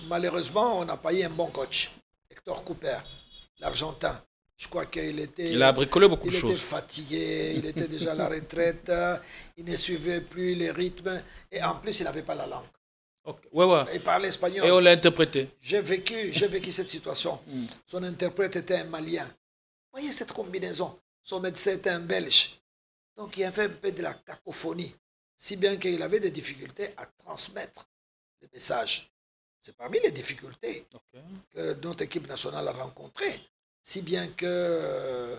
malheureusement, on n'a pas eu un bon coach. Hector Cooper, l'Argentin. Je crois qu'il était... Il a bricolé beaucoup de choses. Il était fatigué, il était déjà à la retraite, il ne suivait plus les rythmes, et en plus, il n'avait pas la langue. Okay. Ouais. Il parlait espagnol. Et on l'a interprété. J'ai vécu cette situation. Son interprète était un Malien. Vous voyez cette combinaison. Son médecin était un Belge. Donc, il y avait un peu de la cacophonie. Si bien qu'il avait des difficultés à transmettre le message. C'est parmi les difficultés que notre équipe nationale a rencontrées. Si bien que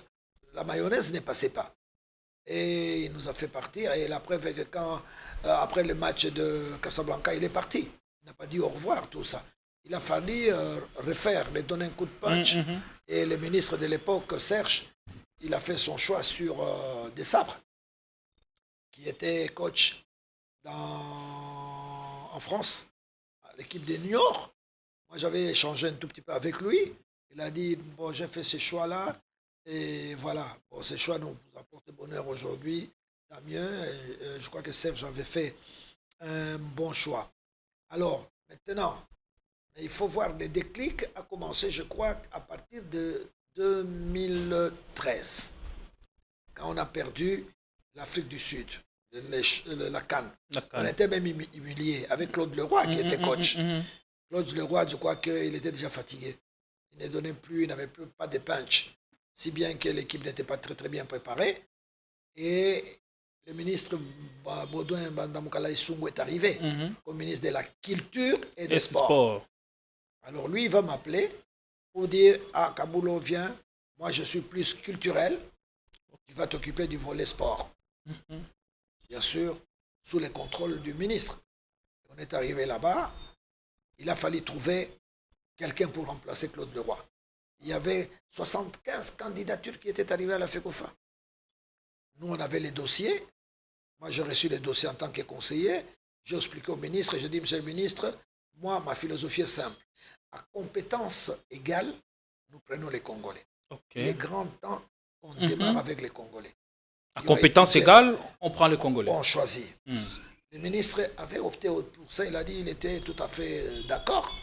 la mayonnaise ne passait pas. Et il nous a fait partir. Et la preuve est que quand, après le match de Casablanca, il est parti. Il n'a pas dit au revoir, tout ça. Il a fallu refaire, lui donner un coup de punch. Et le ministre de l'époque, Serge, il a fait son choix sur Desabre, qui était coach en France, à l'équipe de New York. Moi, j'avais échangé un tout petit peu avec lui. Il a dit, bon, j'ai fait ce choix-là. Et voilà, bon, ces choix nous apportent bonheur aujourd'hui, tant mieux. Et, je crois que Serge avait fait un bon choix. Alors, maintenant, il faut voir le déclic a commencé, je crois, à partir de 2013, quand on a perdu l'Afrique du Sud, la CAN. On était même humilié avec Claude Leroy qui était coach. Claude Leroy, je crois qu'il était déjà fatigué. Il ne donnait plus, il n'avait plus pas de punch. Si bien que l'équipe n'était pas très bien préparée. Et le ministre Baudouin Bandamukala Isungu est arrivé comme ministre de la Culture et des Sports. Alors lui, il va m'appeler pour dire, ah, Kaboulo, viens, moi je suis plus culturel, tu vas t'occuper du volet sport. Bien sûr, sous le contrôle du ministre. On est arrivé là-bas, il a fallu trouver quelqu'un pour remplacer Claude Leroy. Il y avait 75 candidatures qui étaient arrivées à la FECOFA. Nous, on avait les dossiers. Moi, j'ai reçu les dossiers en tant que conseiller. J'ai expliqué au ministre et j'ai dit, monsieur le ministre, moi, ma philosophie est simple. À compétences égales, nous prenons les Congolais. Il est grand temps qu'on démarre avec les Congolais. À compétences égales, on prend les Congolais. On choisit. Le ministre avait opté pour ça. Il a dit qu'il était tout à fait d'accord.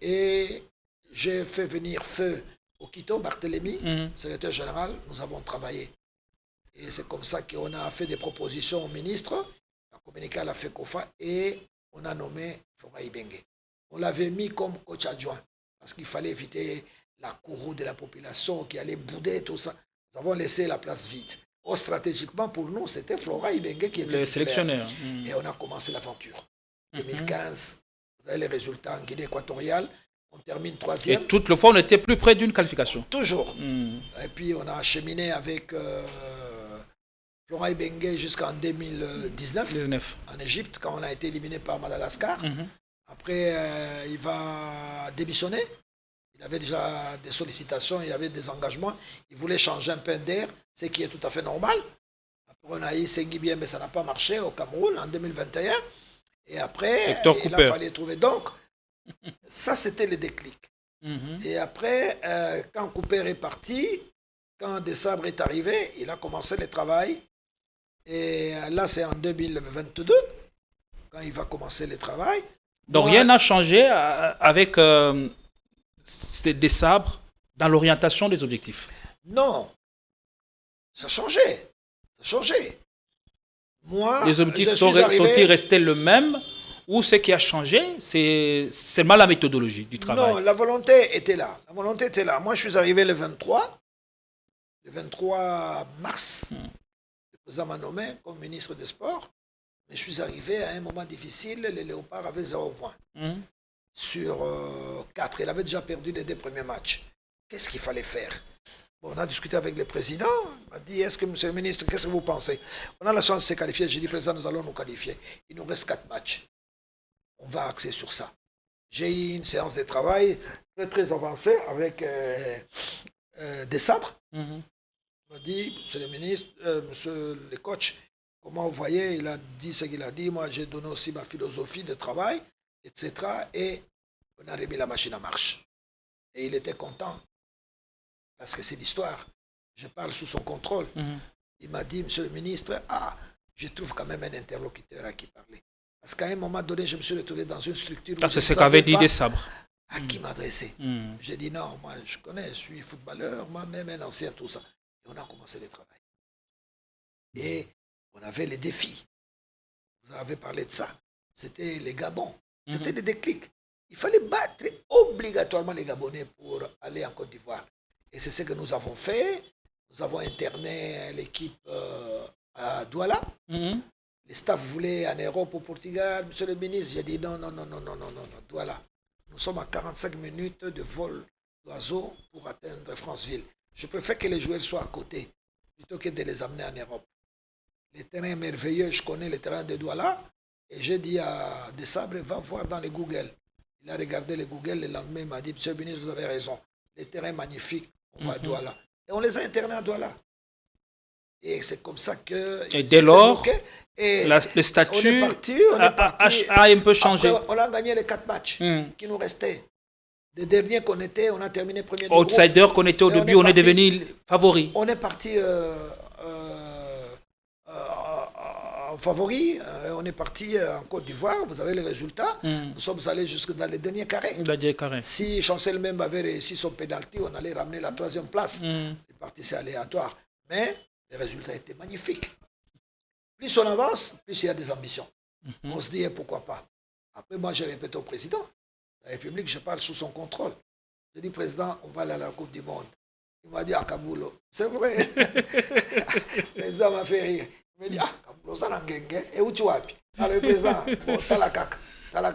Et j'ai fait venir Feu Okito, Barthélemy, secrétaire général. Nous avons travaillé. Et c'est comme ça qu'on a fait des propositions au ministre, on a communiqué à la FECOFA et on a nommé Florent Ibenge. On l'avait mis comme coach adjoint parce qu'il fallait éviter la courroux de la population qui allait bouder, tout ça. Nous avons laissé la place vide. Stratégiquement, pour nous, c'était Florent Ibenge qui était le sélectionneur. Et on a commencé l'aventure. 2015, vous avez les résultats en Guinée équatoriale. On termine 3e. Et toutefois, on était plus près d'une qualification. Toujours. Et puis, on a acheminé avec Florent Ibenge jusqu'en 2019 en Égypte, quand on a été éliminé par Madagascar. Après, il va démissionner. Il avait déjà des sollicitations, il avait des engagements. Il voulait changer un peu d'air, ce qui est tout à fait normal. Après, on a eu Sengi Bien, mais ça n'a pas marché au Cameroun en 2021. Et après, il a fallu trouver. Donc, ça, c'était le déclic. Et après, quand Cooper est parti, quand Desabre est arrivé, il a commencé le travail. Et là, c'est en 2022, quand il va commencer le travail. Donc, rien n'a changé avec Desabre dans l'orientation des objectifs? Non. Ça a changé. Ça a changé. Moi, les objectifs sont-ils restés le même? Ou ce qui a changé, c'est seulement la méthodologie du travail? Non, la volonté était là. La volonté était là. Moi, je suis arrivé le 23 mars. Le président m'a nommé comme ministre des Sports. Mais je suis arrivé à un moment difficile. Les Léopards avaient 0 point. Sur 4. Il avait déjà perdu les 2 premiers matchs. Qu'est-ce qu'il fallait faire? Bon, on a discuté avec le président. Il m'a dit, est-ce que, monsieur le ministre, qu'est-ce que vous pensez? On a la chance de se qualifier. J'ai dit, président, nous allons nous qualifier. Il nous reste 4 matchs. On va axer sur ça. J'ai eu une séance de travail très avancée avec Desabre. Il m'a dit, monsieur le ministre, monsieur le coach, comment vous voyez? Il a dit ce qu'il a dit. Moi, j'ai donné aussi ma philosophie de travail, etc. Et on a remis la machine en marche. Et il était content. Parce que c'est l'histoire. Je parle sous son contrôle. Il m'a dit, monsieur le ministre, je trouve quand même un interlocuteur à qui parler. Parce qu'à un moment donné, je me suis retrouvé dans une structure... c'est ce qu'avait dit Desabre. À qui m'adresser? J'ai dit non, moi je connais, je suis footballeur, moi-même un ancien, tout ça. Et on a commencé le travail. Et on avait les défis. Vous avez parlé de ça. C'était les Gabons. C'était des déclics. Il fallait battre obligatoirement les Gabonais pour aller en Côte d'Ivoire. Et c'est ce que nous avons fait. Nous avons interné l'équipe à Douala. Les staffs voulaient en Europe, au Portugal. Monsieur le ministre, j'ai dit non, Douala. Nous sommes à 45 minutes de vol d'oiseau pour atteindre Franceville. Je préfère que les joueurs soient à côté plutôt que de les amener en Europe. Les terrains merveilleux, je connais les terrains de Douala. Et j'ai dit à Desabre, va voir dans les Google. Il a regardé les Google, le lendemain, il m'a dit, monsieur le ministre, vous avez raison. Les terrains magnifiques, on va à Douala. Et on les a internés à Douala. Et c'est comme ça que... Et dès lors, le statut a un peu changé. Après, on a gagné les 4 matchs qui nous restaient. Les derniers qu'on était, on a terminé premier de groupe. Outsider qu'on était au début, on est devenu favori. On est parti en favori. On est parti en Côte d'Ivoire. Vous avez les résultats. Nous sommes allés jusque dans les derniers carrés. Si Chancel même avait réussi son pénalty, on allait ramener la 3e place. C'est parti, c'est aléatoire. Mais les résultats étaient magnifiques. Plus on avance, plus il y a des ambitions. On se dit, pourquoi pas. Après, moi, j'ai répété au président de la République, je parle sous son contrôle. J'ai dit, président, on va aller à la Coupe du Monde. Il m'a dit, ah, Kaboulo. C'est vrai. Le président m'a fait rire. Il m'a dit, ah, Kaboulo, ça n'a pas. Et où tu vas? Alors, le président, bon, Talakak. On a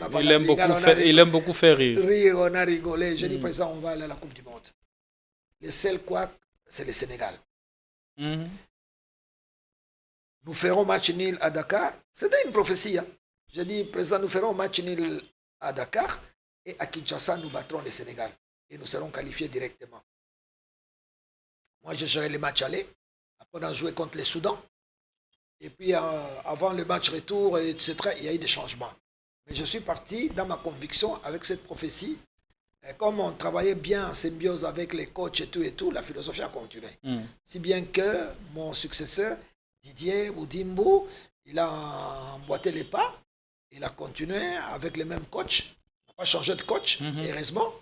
pas il aime beaucoup faire rire. On a rigolé. J'ai dit, président, on va aller à la Coupe du Monde. Le seul quoi, c'est le Sénégal. Nous ferons match nul à Dakar. C'était une prophétie. Hein. J'ai dit, président, nous ferons match nul à Dakar et à Kinshasa, nous battrons le Sénégal. Et nous serons qualifiés directement. Moi, j'ai géré les matchs aller. Après, on a joué contre les Soudan. Et puis, avant le match retour, etc., il y a eu des changements. Mais je suis parti dans ma conviction avec cette prophétie. Et comme on travaillait bien en symbiose avec les coachs et tout, la philosophie a continué. Si bien que mon successeur, Didier Boudimbo, il a emboîté les pas. Il a continué avec les mêmes coachs. Il n'a pas changé de coach, heureusement.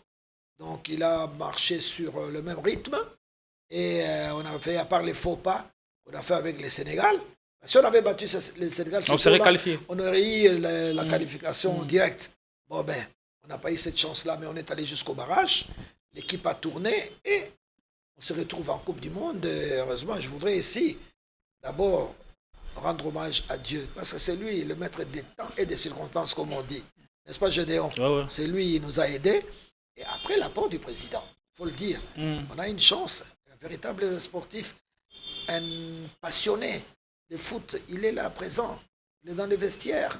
Donc, il a marché sur le même rythme. Et on a fait, à part les faux pas qu'on a fait avec le Sénégal, si on avait battu le Sénégal, on serait qualifié. On aurait eu la qualification directe. Bon, ben, on n'a pas eu cette chance-là, mais on est allé jusqu'au barrage. L'équipe a tourné et on se retrouve en Coupe du Monde. Et heureusement, je voudrais ici, d'abord, rendre hommage à Dieu. Parce que c'est lui, le maître des temps et des circonstances, comme on dit. N'est-ce pas, Gédéon? C'est lui qui nous a aidés. Et après, l'apport du président, il faut le dire. On a une chance, un véritable sportif, un passionné de foot. Il est là, présent. Il est dans les vestiaires.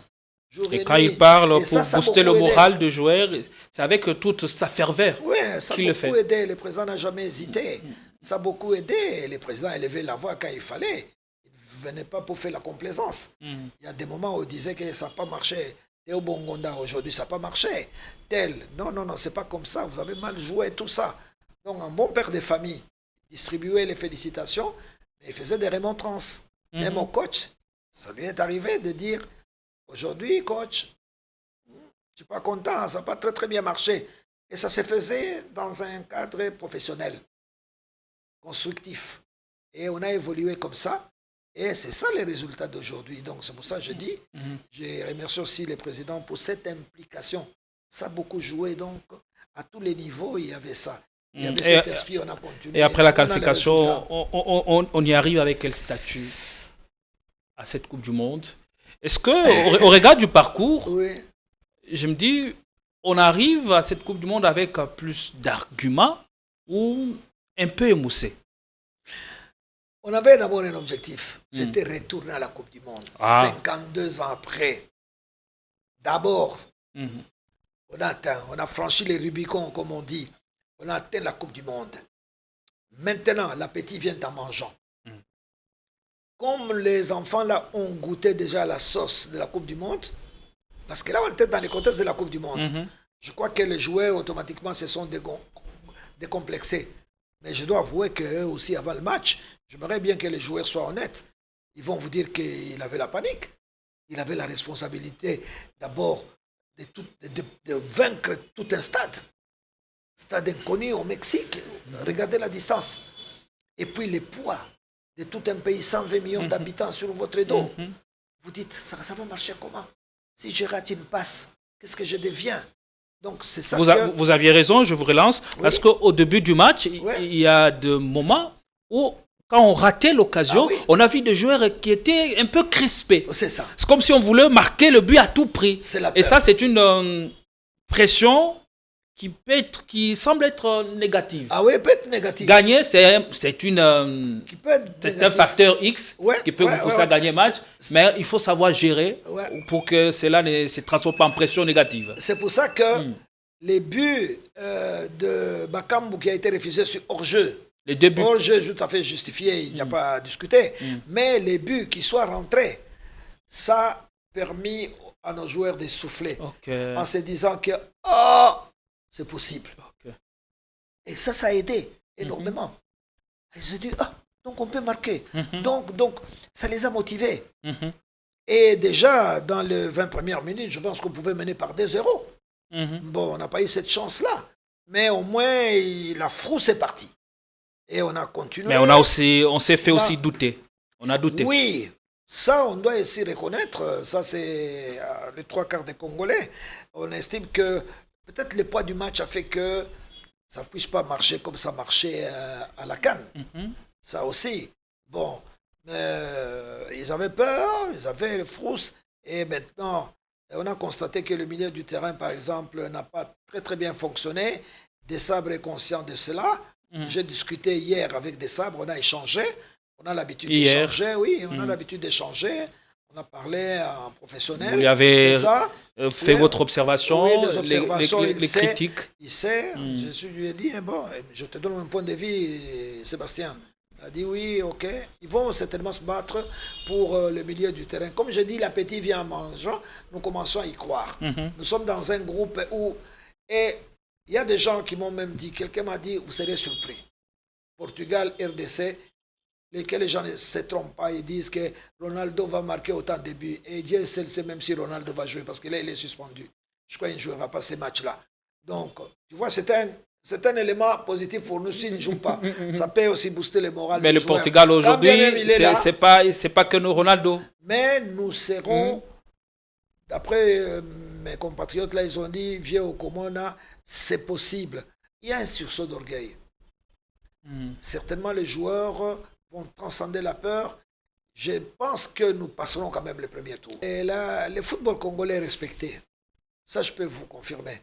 Et quand il parle pour booster le moral de joueurs, c'est avec toute sa ferveur qu'il le fait. Ça a beaucoup aidé. Le président n'a jamais hésité. Ça a beaucoup aidé. Le président a élevé la voix quand il fallait. Il ne venait pas pour faire la complaisance. Il y a des moments où il disait que ça n'a pas marché. Théo Bongonda, aujourd'hui, ça n'a pas marché. Tel, non, c'est pas comme ça. Vous avez mal joué, tout ça. Donc, un bon père de famille distribuait les félicitations, mais il faisait des remontrances. Même au coach, ça lui est arrivé de dire, aujourd'hui, coach, je ne suis pas content, ça n'a pas très bien marché. Et ça se faisait dans un cadre professionnel, constructif. Et on a évolué comme ça. Et c'est ça les résultats d'aujourd'hui. Donc c'est pour ça que je dis, je remercie aussi les présidents pour cette implication. Ça a beaucoup joué, donc à tous les niveaux, il y avait ça. Il y avait cet esprit, on a continué. Et après la qualification, on y arrive avec quel statut à cette Coupe du Monde? Est-ce que, au regard du parcours, je me dis, on arrive à cette Coupe du Monde avec plus d'arguments ou un peu émoussé? On avait d'abord un objectif, c'était retourner à la Coupe du Monde. 52 ans après, d'abord, on a franchi les Rubicons, comme on dit. On a atteint la Coupe du Monde. Maintenant, l'appétit vient en mangeant. Comme les enfants là ont goûté déjà la sauce de la Coupe du Monde, parce que là, on était dans le contexte de la Coupe du Monde. Je crois que les joueurs, automatiquement, se sont décomplexés. Mais je dois avouer qu'eux aussi, avant le match, j'aimerais bien que les joueurs soient honnêtes. Ils vont vous dire qu'il avait la panique. Il avait la responsabilité, d'abord, de vaincre tout un stade. Stade inconnu au Mexique. Regardez la distance. Et puis les poids de tout un pays, 120 millions d'habitants sur votre dos. Vous dites, ça va marcher comment? Si je rate une passe, qu'est-ce que je deviens? Donc c'est ça vous aviez raison, je vous relance. Oui. Parce qu'au début du match, il y a des moments où, quand on ratait l'occasion, on a vu des joueurs qui étaient un peu crispés. C'est ça. C'est comme si on voulait marquer le but à tout prix. Et ça, c'est une pression qui semble être négative. Ah oui, peut être négative. Gagner, c'est un facteur X qui peut vous pousser à gagner le match, mais il faut savoir gérer pour que cela ne se transforme pas en pression négative. C'est pour ça que les buts de Bakambu qui a été refusé sur hors-jeu, les deux buts. Hors-jeu tout à fait justifié, il n'y a pas à discuter, mais les buts qui soient rentrés, ça a permis à nos joueurs de souffler en se disant que c'est possible. Et ça a aidé énormément. Ils se disent, donc on peut marquer. Donc, ça les a motivés. Et déjà, dans les 20 premières minutes, je pense qu'on pouvait mener par 2-0. Bon, on n'a pas eu cette chance-là. Mais au moins, la frousse est partie. Et on a continué. Mais on s'est fait aussi douter. On a douté. Oui, ça, on doit aussi reconnaître. Ça, c'est les 3/4 des Congolais. On estime que peut-être le poids du match a fait que ça ne puisse pas marcher comme ça marchait à la CAN. Ça aussi. Bon, ils avaient peur, ils avaient le frousse. Et maintenant, on a constaté que le milieu du terrain, par exemple, n'a pas très bien fonctionné. Desabre est conscient de cela. J'ai discuté hier avec Desabre, on a échangé. On a l'habitude d'échanger, oui, on a l'habitude d'échanger. On a parlé en professionnel. Vous avez fait votre observation, des observations, les critiques. Il sait, je lui ai dit, bon, je te donne mon point de vue, Sébastien. Il a dit oui, ok. Ils vont certainement se battre pour le milieu du terrain. Comme je dis, l'appétit vient en mangeant. Nous commençons à y croire. Nous sommes dans un groupe où... Et il y a des gens qui m'ont même dit, quelqu'un m'a dit, vous serez surpris. Portugal, RDC, lesquels les gens ne se trompent pas, ils disent que Ronaldo va marquer autant de buts. Et Dieu seul sait même si Ronaldo va jouer, parce que là, il est suspendu. Je crois qu'il ne jouera pas ces matchs-là. Donc, tu vois, c'est un élément positif pour nous s'il ne joue pas. Ça peut aussi booster le moral. Mais le Portugal aujourd'hui, c'est pas que nos Ronaldo. Mais nous serons, d'après mes compatriotes, là, ils ont dit, vieux au Comona, c'est possible. Il y a un sursaut d'orgueil. Certainement, les joueurs vont transcender la peur. Je pense que nous passerons quand même le premier tour. Et là, le football congolais est respecté. Ça, je peux vous confirmer.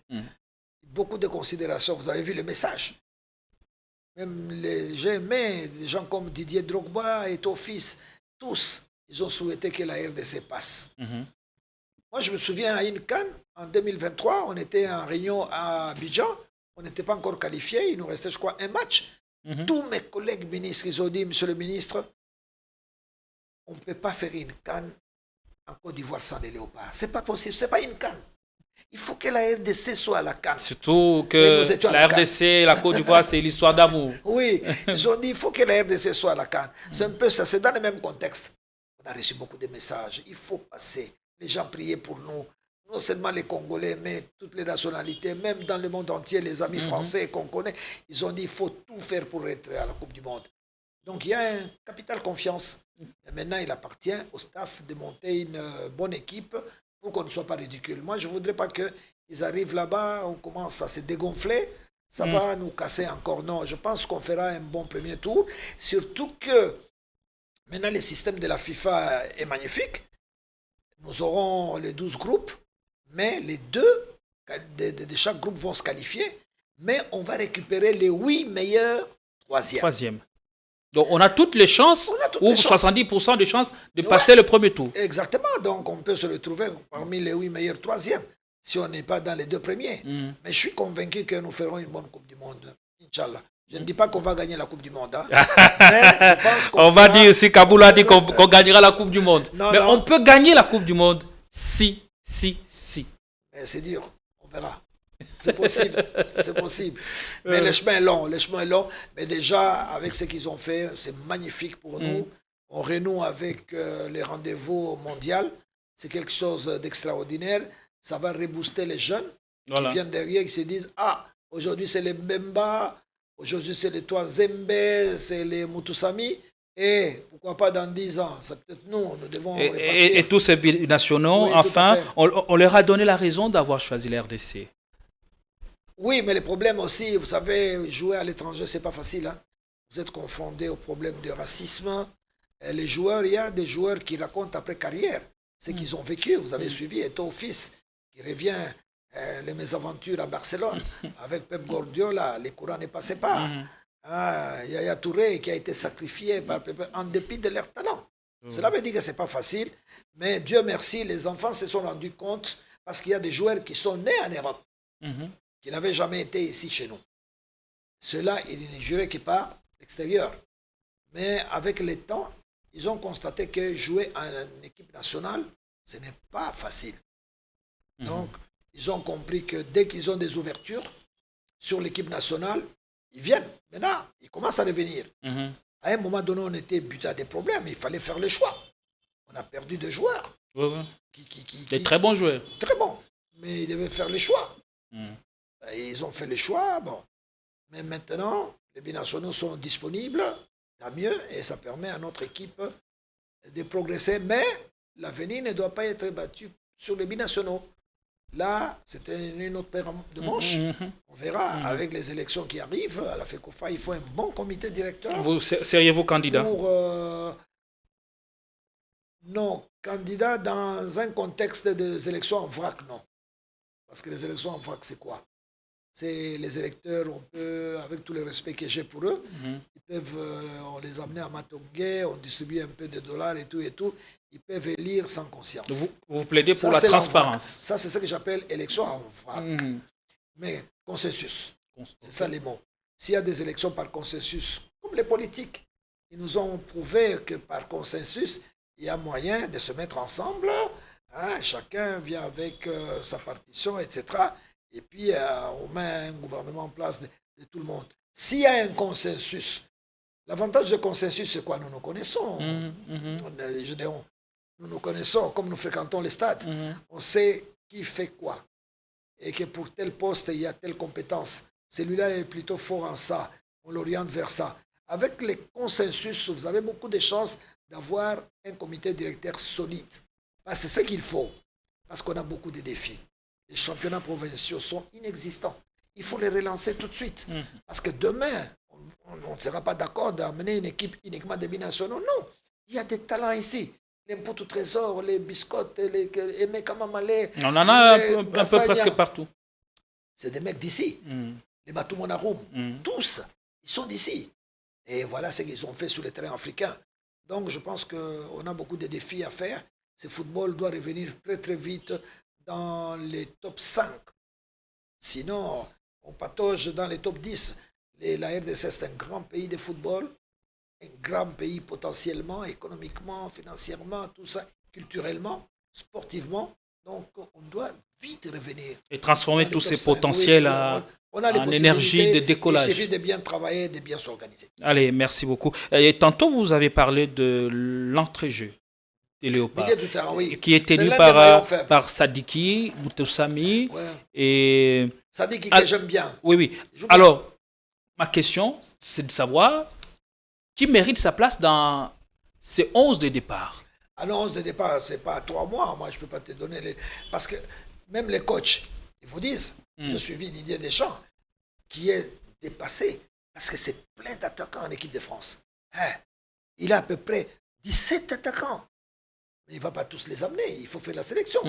Beaucoup de considérations. Vous avez vu le message. Même j'ai aimé des gens comme Didier Drogba et Tofis. Tous, ils ont souhaité que la RDC passe. Moi, je me souviens à une CAN, en 2023, on était en réunion à Abidjan. On n'était pas encore qualifiés. Il nous restait, je crois, un match. Tous mes collègues ministres, ils ont dit, monsieur le ministre, on ne peut pas faire une CAN en Côte d'Ivoire sans les léopards. Ce n'est pas possible, ce n'est pas une CAN. Il faut que la RDC soit à la CAN. Surtout que la RDC et la Côte d'Ivoire, c'est l'histoire d'amour. Oui, ils ont dit, il faut que la RDC soit à la CAN. C'est un peu ça, c'est dans le même contexte. On a reçu beaucoup de messages, il faut passer. Les gens priaient pour nous. Non seulement les Congolais, mais toutes les nationalités, même dans le monde entier, les amis français qu'on connaît, ils ont dit qu'il faut tout faire pour être à la Coupe du Monde. Donc il y a une capitale confiance. Et maintenant, il appartient au staff de monter une bonne équipe pour qu'on ne soit pas ridicule. Moi, je ne voudrais pas qu'ils arrivent là-bas, on commence à se dégonfler, ça va nous casser encore. Non, je pense qu'on fera un bon premier tour, surtout que maintenant, le système de la FIFA est magnifique. Nous aurons les 12 groupes. Mais les deux de chaque groupe vont se qualifier, mais on va récupérer les 8 meilleurs troisièmes. Donc on a toutes les chances, ou 70% de chances de passer le premier tour. Exactement, donc on peut se retrouver parmi les 8 meilleurs troisièmes, si on n'est pas dans les 2 premiers. Mais je suis convaincu que nous ferons une bonne Coupe du Monde, Inch'Allah. Je ne dis pas qu'on va gagner la Coupe du Monde. Mais je pense on va dire, si Kaboul a dit qu'on gagnera la Coupe du Monde. Mais on peut gagner la Coupe du Monde si. Mais c'est dur, on verra. C'est possible, c'est possible. Mais le chemin est long, Mais déjà, avec ce qu'ils ont fait, c'est magnifique pour nous. On renoue avec les rendez-vous mondiaux. C'est quelque chose d'extraordinaire. ça va rebooster les jeunes Voilà. qui viennent derrière, qui se disent, ah, aujourd'hui c'est les Mbemba, aujourd'hui c'est les Toa Zembe, c'est les Mutusami, et pourquoi pas dans 10 ans, c'est peut-être nous devons et tous ces binationaux, Oui, enfin, on leur a donné la raison d'avoir choisi la RDC. Oui, mais le problème aussi, vous savez, jouer à l'étranger, c'est pas facile. Hein? Vous êtes confronté au problème de racisme. Les joueurs, il y a des joueurs qui racontent après carrière ce qu'ils ont vécu. Vous avez suivi Eto'o Fils, qui revient les mésaventures à Barcelone. Avec Pep Guardiola, les courants ne passaient pas. Yaya Touré, qui a été sacrifié par Pep, en dépit de leur talent. Cela veut dire que ce n'est pas facile. Mais Dieu merci, les enfants se sont rendus compte parce qu'il y a des joueurs qui sont nés en Europe. Qui n'avaient jamais été ici chez nous. Ceux-là, ils ne juraient que par l'extérieur. Mais avec le temps, ils ont constaté que jouer en équipe nationale, ce n'est pas facile. Donc, ils ont compris que dès qu'ils ont des ouvertures sur l'équipe nationale, ils viennent. Maintenant, ils commencent à revenir. À un moment donné, on était buté à des problèmes. Il fallait faire le choix. On a perdu des joueurs. Des très bons joueurs. Très bons. Mais ils devaient faire les choix. Ils ont fait le choix, bon. Mais maintenant, les binationaux sont disponibles, tant mieux, et ça permet à notre équipe de progresser. Mais l'avenir ne doit pas être battu sur les binationaux. Là, c'était une autre paire de manches. On verra avec les élections qui arrivent à la FECOFA, il faut un bon comité directeur. Vous seriez-vous candidat? Non, candidat dans un contexte des élections en vrac, non. Parce que les élections en vrac, c'est quoi? C'est les électeurs, on peut, avec tout le respect que j'ai pour eux, ils peuvent, on les amener à Matongué, on distribue un peu de dollars et tout, ils peuvent élire sans conscience. Vous plaidez pour la transparence. Ça, c'est ce que j'appelle élection en vrac. Mais consensus, c'est ça les mots. S'il y a des élections par consensus, comme les politiques, ils nous ont prouvé que par consensus, il y a moyen de se mettre ensemble, hein, chacun vient avec sa partition, etc., et puis, on met un gouvernement en place de tout le monde. S'il y a un consensus, l'avantage du consensus, c'est quoi? Nous nous connaissons. Nous nous connaissons, comme nous fréquentons les stades. On sait qui fait quoi. Et que pour tel poste, il y a telle compétence. Celui-là est plutôt fort en ça. On l'oriente vers ça. Avec les consensus, vous avez beaucoup de chances d'avoir un comité directeur solide. C'est ce qu'il faut. Parce qu'on a beaucoup de défis. Les championnats provinciaux sont inexistants. Il faut les relancer tout de suite. Parce que demain, on ne sera pas d'accord d'amener une équipe uniquement des binationaux. Non, il y a des talents ici. Les Mputu Trésor, les Biscottes, les Aimé Kamamale. On en a un peu presque partout. C'est des mecs d'ici. Les Matoumonaroum, tous, ils sont d'ici. Et voilà ce qu'ils ont fait sur le terrain africain. Donc je pense qu'on a beaucoup de défis à faire. Ce football doit revenir très très vite dans les top 5. Sinon, on patauge dans les top 10. La RDC, c'est un grand pays de football, un grand pays potentiellement, économiquement, financièrement, tout ça, culturellement, sportivement. Donc, on doit vite revenir. Et transformer tous ces potentiels en énergie de décollage. Il suffit de bien travailler, de bien s'organiser. Allez, merci beaucoup. Et tantôt, vous avez parlé de l'entrée-jeu. Léopard, qui est tenu par Sadiki, Mutusami et... Sadiki que j'aime bien. Oui. Alors, ma question, c'est de savoir qui mérite sa place dans ces 11 de départ. Ah non, 11 de départ, c'est pas 3 mois. Moi, je ne peux pas te donner les... Parce que même les coachs, ils vous disent, je suivis Didier Deschamps, qui est dépassé, parce que c'est plein d'attaquants en équipe de France. Il a à peu près 17 attaquants. Mais il ne va pas tous les amener, il faut faire la sélection.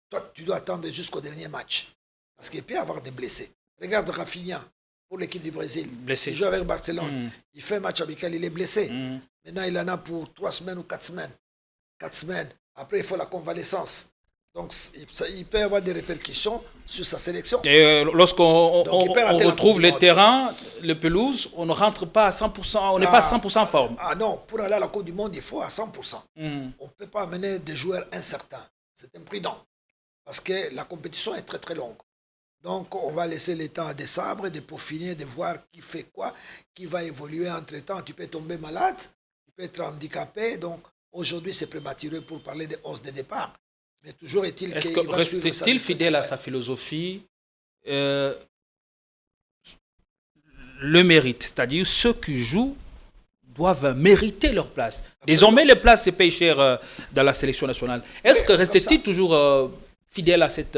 Toi, tu dois attendre jusqu'au dernier match. Parce qu'il peut y avoir des blessés. Regarde Rafinha, pour l'équipe du Brésil. Blessé. Il joue avec Barcelone. Il fait un match amical, il est blessé. Maintenant, il en a pour 3 semaines ou 4 semaines. 4 semaines. Après, il faut la convalescence. Donc, il peut y avoir des répercussions sur sa sélection. Et lorsqu'on retrouve les terrains, les pelouses, on ne rentre pas à 100%, on n'est pas à 100% en forme. Ah non, pour aller à la Coupe du Monde, il faut à 100%. On ne peut pas amener des joueurs incertains. C'est imprudent. Parce que la compétition est très très longue. Donc, on va laisser le temps à des sabres, de peaufiner, de voir qui fait quoi, qui va évoluer entre-temps. Tu peux tomber malade, tu peux être handicapé. Donc, aujourd'hui, c'est prématuré pour parler des 11 de départ. Mais toujours est-il Est-ce que reste-t-il fidèle à sa philosophie le mérite, c'est-à-dire ceux qui jouent doivent mériter leur place. Absolument. Désormais, les places se payent cher dans la sélection nationale. Est-ce que reste-t-il toujours fidèle à cette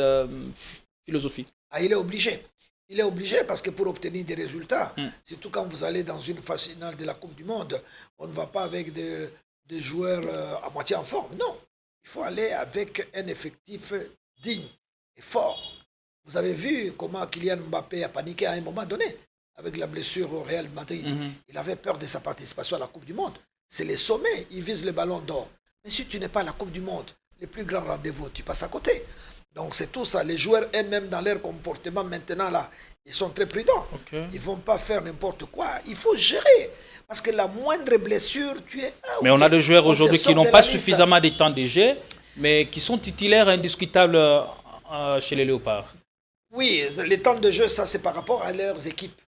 philosophie? Il est obligé. Il est obligé parce que pour obtenir des résultats, surtout quand vous allez dans une phase finale de la Coupe du Monde, on ne va pas avec des joueurs à moitié en forme. Non, il faut aller avec un effectif digne et fort. Vous avez vu comment Kylian Mbappé a paniqué à un moment donné avec la blessure au Real Madrid. Il avait peur de sa participation à la Coupe du Monde. C'est les sommets, il vise le ballon d'or. Mais si tu n'es pas à la Coupe du Monde, les plus grands rendez-vous, tu passes à côté. Donc c'est tout ça. Les joueurs eux-mêmes dans leur comportement maintenant là, ils sont très prudents. Ils ne vont pas faire n'importe quoi. Il faut gérer. Parce que la moindre blessure, tu es... Mais on a des joueurs aujourd'hui qui n'ont pas suffisamment de temps de jeu, mais qui sont titulaires indiscutables chez les Léopards. Oui, les temps de jeu, ça c'est par rapport à leurs équipes.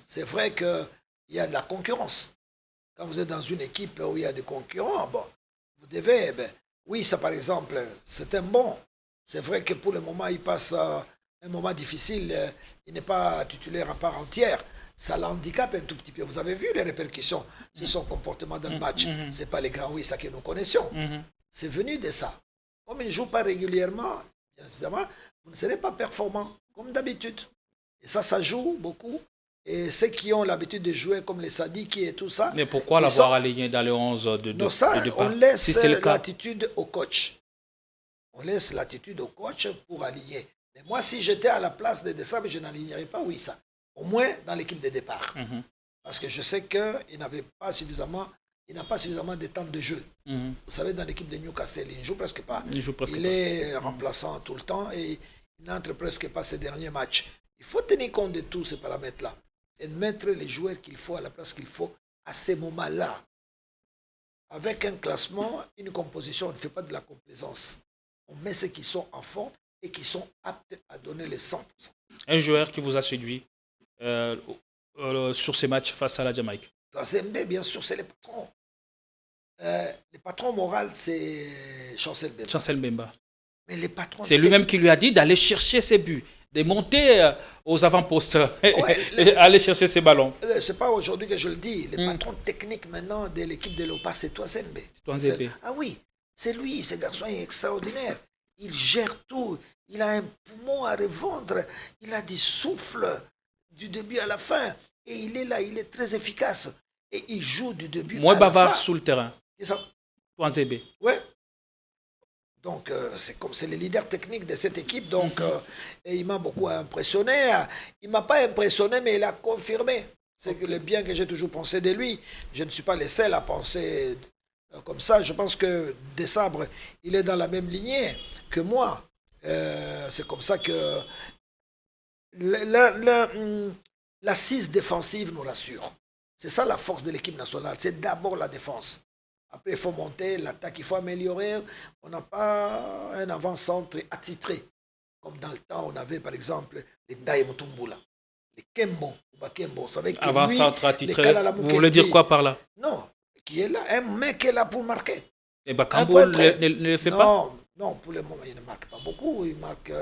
C'est vrai qu'il y a de la concurrence. Quand vous êtes dans une équipe où il y a des concurrents, bon, vous devez... oui, ça par exemple, c'est un bon. C'est vrai que pour le moment, il passe un moment difficile. Il n'est pas titulaire à part entière. Ça l'handicape un tout petit peu. Vous avez vu les répercussions de son comportement dans le match. Ce n'est pas les grands ça que nous connaissions. C'est venu de ça. Comme il ne joue pas régulièrement, bien évidemment, vous ne serez pas performant, comme d'habitude. Et ça joue beaucoup. Et ceux qui ont l'habitude de jouer comme les Sadiki et tout ça... Mais pourquoi l'avoir aligné dans le 11 de départ? On laisse l'attitude au coach. On laisse l'attitude au coach pour aligner. Mais moi, si j'étais à la place de Desabre, je n'alignerais pas ça. Au moins dans l'équipe de départ. Parce que je sais qu'il n'a pas suffisamment de temps de jeu. Vous savez, dans l'équipe de Newcastle, il ne joue presque pas. Il est remplaçant tout le temps et il n'entre presque pas ces derniers matchs. Il faut tenir compte de tous ces paramètres-là et mettre les joueurs qu'il faut à la place qu'il faut à ces moments-là. Avec un classement, une composition, on ne fait pas de la complaisance. On met ceux qui sont en forme et qui sont aptes à donner les 100%. Un joueur qui vous a séduit sur ces matchs face à la Jamaïque? Zembe, bien sûr, c'est les patrons. Le patron moral, c'est Chancel Mbemba. Chancel Mbemba. Mais les patrons... C'est lui-même qui lui a dit d'aller chercher ses buts, de monter aux avant-postes, aller chercher ses ballons. Ce n'est pas aujourd'hui que je le dis. Le patron technique maintenant de l'équipe de Léopard, c'est Toazembe. Ah oui, c'est lui, ce garçon est extraordinaire. Il gère tout. Il a un poumon à revendre. Il a du souffle du début à la fin. Et il est là, il est très efficace. Et il joue du début à la fin. Moins bavard sous le terrain. C'est ça. Toazembe. Oui. Donc, c'est le leader technique de cette équipe. Donc, et il m'a beaucoup impressionné. Il ne m'a pas impressionné, mais il a confirmé. C'est le bien que j'ai toujours pensé de lui. Je ne suis pas le seul à penser comme ça. Je pense que Desabre, il est dans la même lignée que moi. C'est comme ça que l'assise défensive nous rassure. C'est ça la force de l'équipe nationale. C'est d'abord la défense. Après, il faut monter, l'attaque, il faut améliorer. On n'a pas un avant-centre attitré. Comme dans le temps, on avait par exemple les Ndaye Mutumbula, les Kembo, Bakembo. Vous savez que avant-centre attitré, vous voulez dire quoi par là? Non, qui est là, un mec qui est là pour marquer. Et Bakambo ne le fait pas? Non, pour le moment, il ne marque pas beaucoup. Il marque...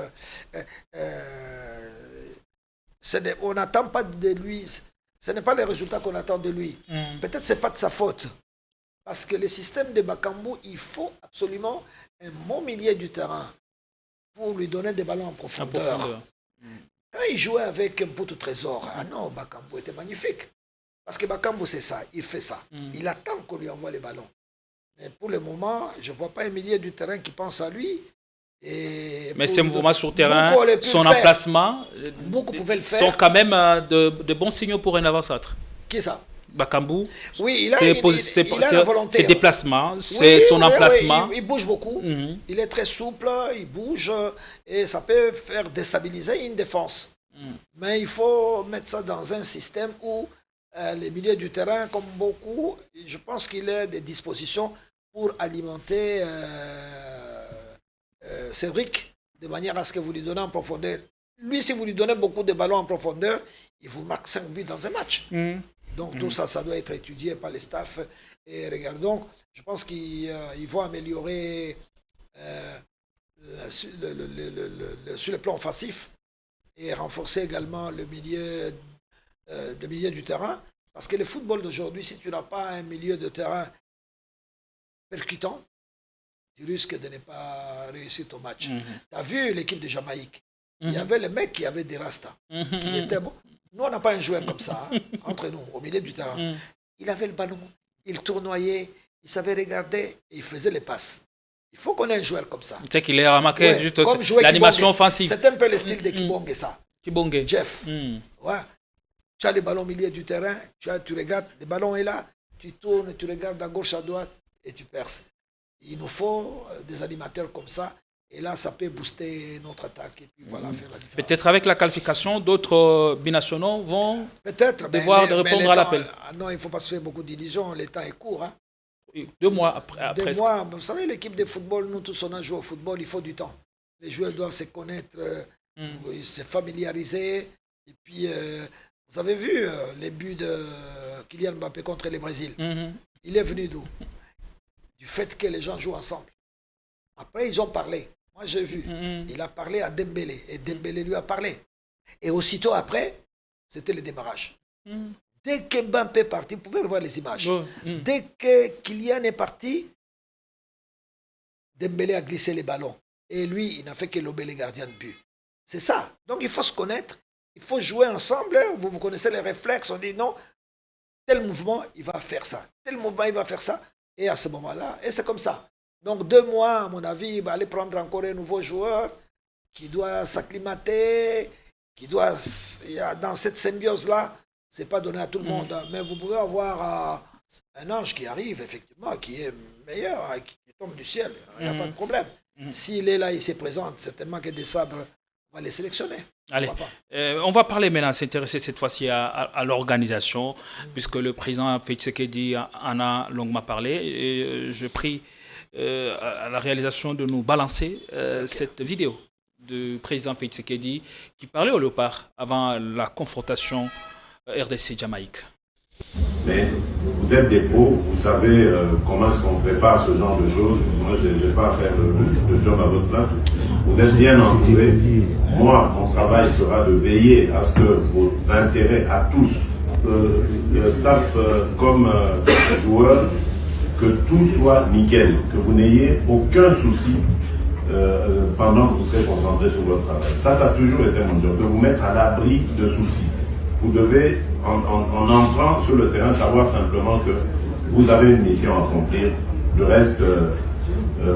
on n'attend pas de lui... Ce n'est pas les résultats qu'on attend de lui. Peut-être que ce n'est pas de sa faute. Parce que le système de Bakambu, il faut absolument un bon milieu du terrain pour lui donner des ballons en profondeur. Quand il jouait avec un poteau trésor, Bakambu était magnifique. Parce que Bakambu, c'est ça, il fait ça. Il attend qu'on lui envoie les ballons. Mais pour le moment, je ne vois pas un milieu du terrain qui pense à lui. Mais ses mouvements sur terrain, son emplacement, beaucoup pouvaient le faire. Sont quand même de bons signaux pour un avant-centre. Qui est ça? Bakambu, oui, il a la volonté, ses déplacements, son emplacement. Oui, il bouge beaucoup, il est très souple, il bouge et ça peut faire déstabiliser une défense. Mais il faut mettre ça dans un système où les milieux du terrain, comme beaucoup, je pense qu'il a des dispositions pour alimenter Cédric de manière à ce que vous lui donnez en profondeur. Lui, si vous lui donnez beaucoup de ballons en profondeur, il vous marque 5 buts dans un match. Donc tout ça, ça doit être étudié par les staffs. Et regardons, je pense qu'ils vont améliorer sur le plan offensif et renforcer également le milieu du terrain. Parce que le football d'aujourd'hui, si tu n'as pas un milieu de terrain percutant, tu risques de ne pas réussir ton match. Tu as vu l'équipe de Jamaïque. Il y avait le mec qui avait des rastas, qui était bon. Nous, on n'a pas un joueur comme ça, entre nous, au milieu du terrain. Il avait le ballon, il tournoyait, il savait regarder et il faisait les passes. Il faut qu'on ait un joueur comme ça. C'est qu'il est remarqué juste l'animation offensive. C'est un peu le style de Kibonge, ça. Kibonge. Jeff. Ouais. Tu as le ballon au milieu du terrain, tu regardes, le ballon est là, tu tournes, tu regardes à gauche, à droite et tu perces. Il nous faut des animateurs comme ça. Et là, ça peut booster notre attaque et puis voilà, faire la différence. Peut-être avec la qualification, d'autres binationaux vont devoir répondre à l'appel. Non, il ne faut pas se faire beaucoup d'illusions. Le temps est court. Hein. 2 mois après. 2 mois. Vous savez, l'équipe de football, nous tous, on a joué au football, il faut du temps. Les joueurs doivent se connaître, se familiariser. Et puis, vous avez vu les buts de Kylian Mbappé contre le Brésil. Il est venu d'où? Du fait que les gens jouent ensemble. Après, ils ont parlé. Moi, j'ai vu. Il a parlé à Dembélé. Et Dembélé lui a parlé. Et aussitôt après, c'était le démarrage. Dès que Mbappé est parti, vous pouvez voir les images. Dès que Kylian est parti, Dembélé a glissé les ballons. Et lui, il n'a fait que lober les gardiens de but. C'est ça. Donc, il faut se connaître. Il faut jouer ensemble. Vous connaissez les réflexes. On dit non, tel mouvement, il va faire ça. Tel mouvement, il va faire ça. Et à ce moment-là, et c'est comme ça. Donc 2 mois, à mon avis, il va aller prendre encore un nouveau joueur qui doit s'acclimater, qui doit, dans cette symbiose-là, ce n'est pas donné à tout le monde. Mais vous pouvez avoir un ange qui arrive, effectivement, qui est meilleur, qui tombe du ciel. Il n'y a pas de problème. S'il est là, il se présente, certainement que des sabres, on va les sélectionner. Allez, on va parler maintenant, s'intéresser cette fois-ci à l'organisation, puisque le président Félix Tshisekedi en a longuement parlé. Et je prie à la réalisation de nous balancer cette vidéo du président Félix Tshisekedi qui parlait au Léopard avant la confrontation RDC-Jamaïque. Mais vous êtes des pros, vous savez comment est-ce qu'on prépare ce genre de choses. Moi, je n'ai pas à faire le job à votre place. Vous êtes bien entourés. Moi, mon travail sera de veiller à ce que vos intérêts à tous, le staff comme joueurs, que tout soit nickel, que vous n'ayez aucun souci pendant que vous serez concentré sur votre travail. Ça a toujours été mon job, de vous mettre à l'abri de soucis. Vous devez, en entrant sur le terrain, savoir simplement que vous avez une mission à accomplir. Le reste,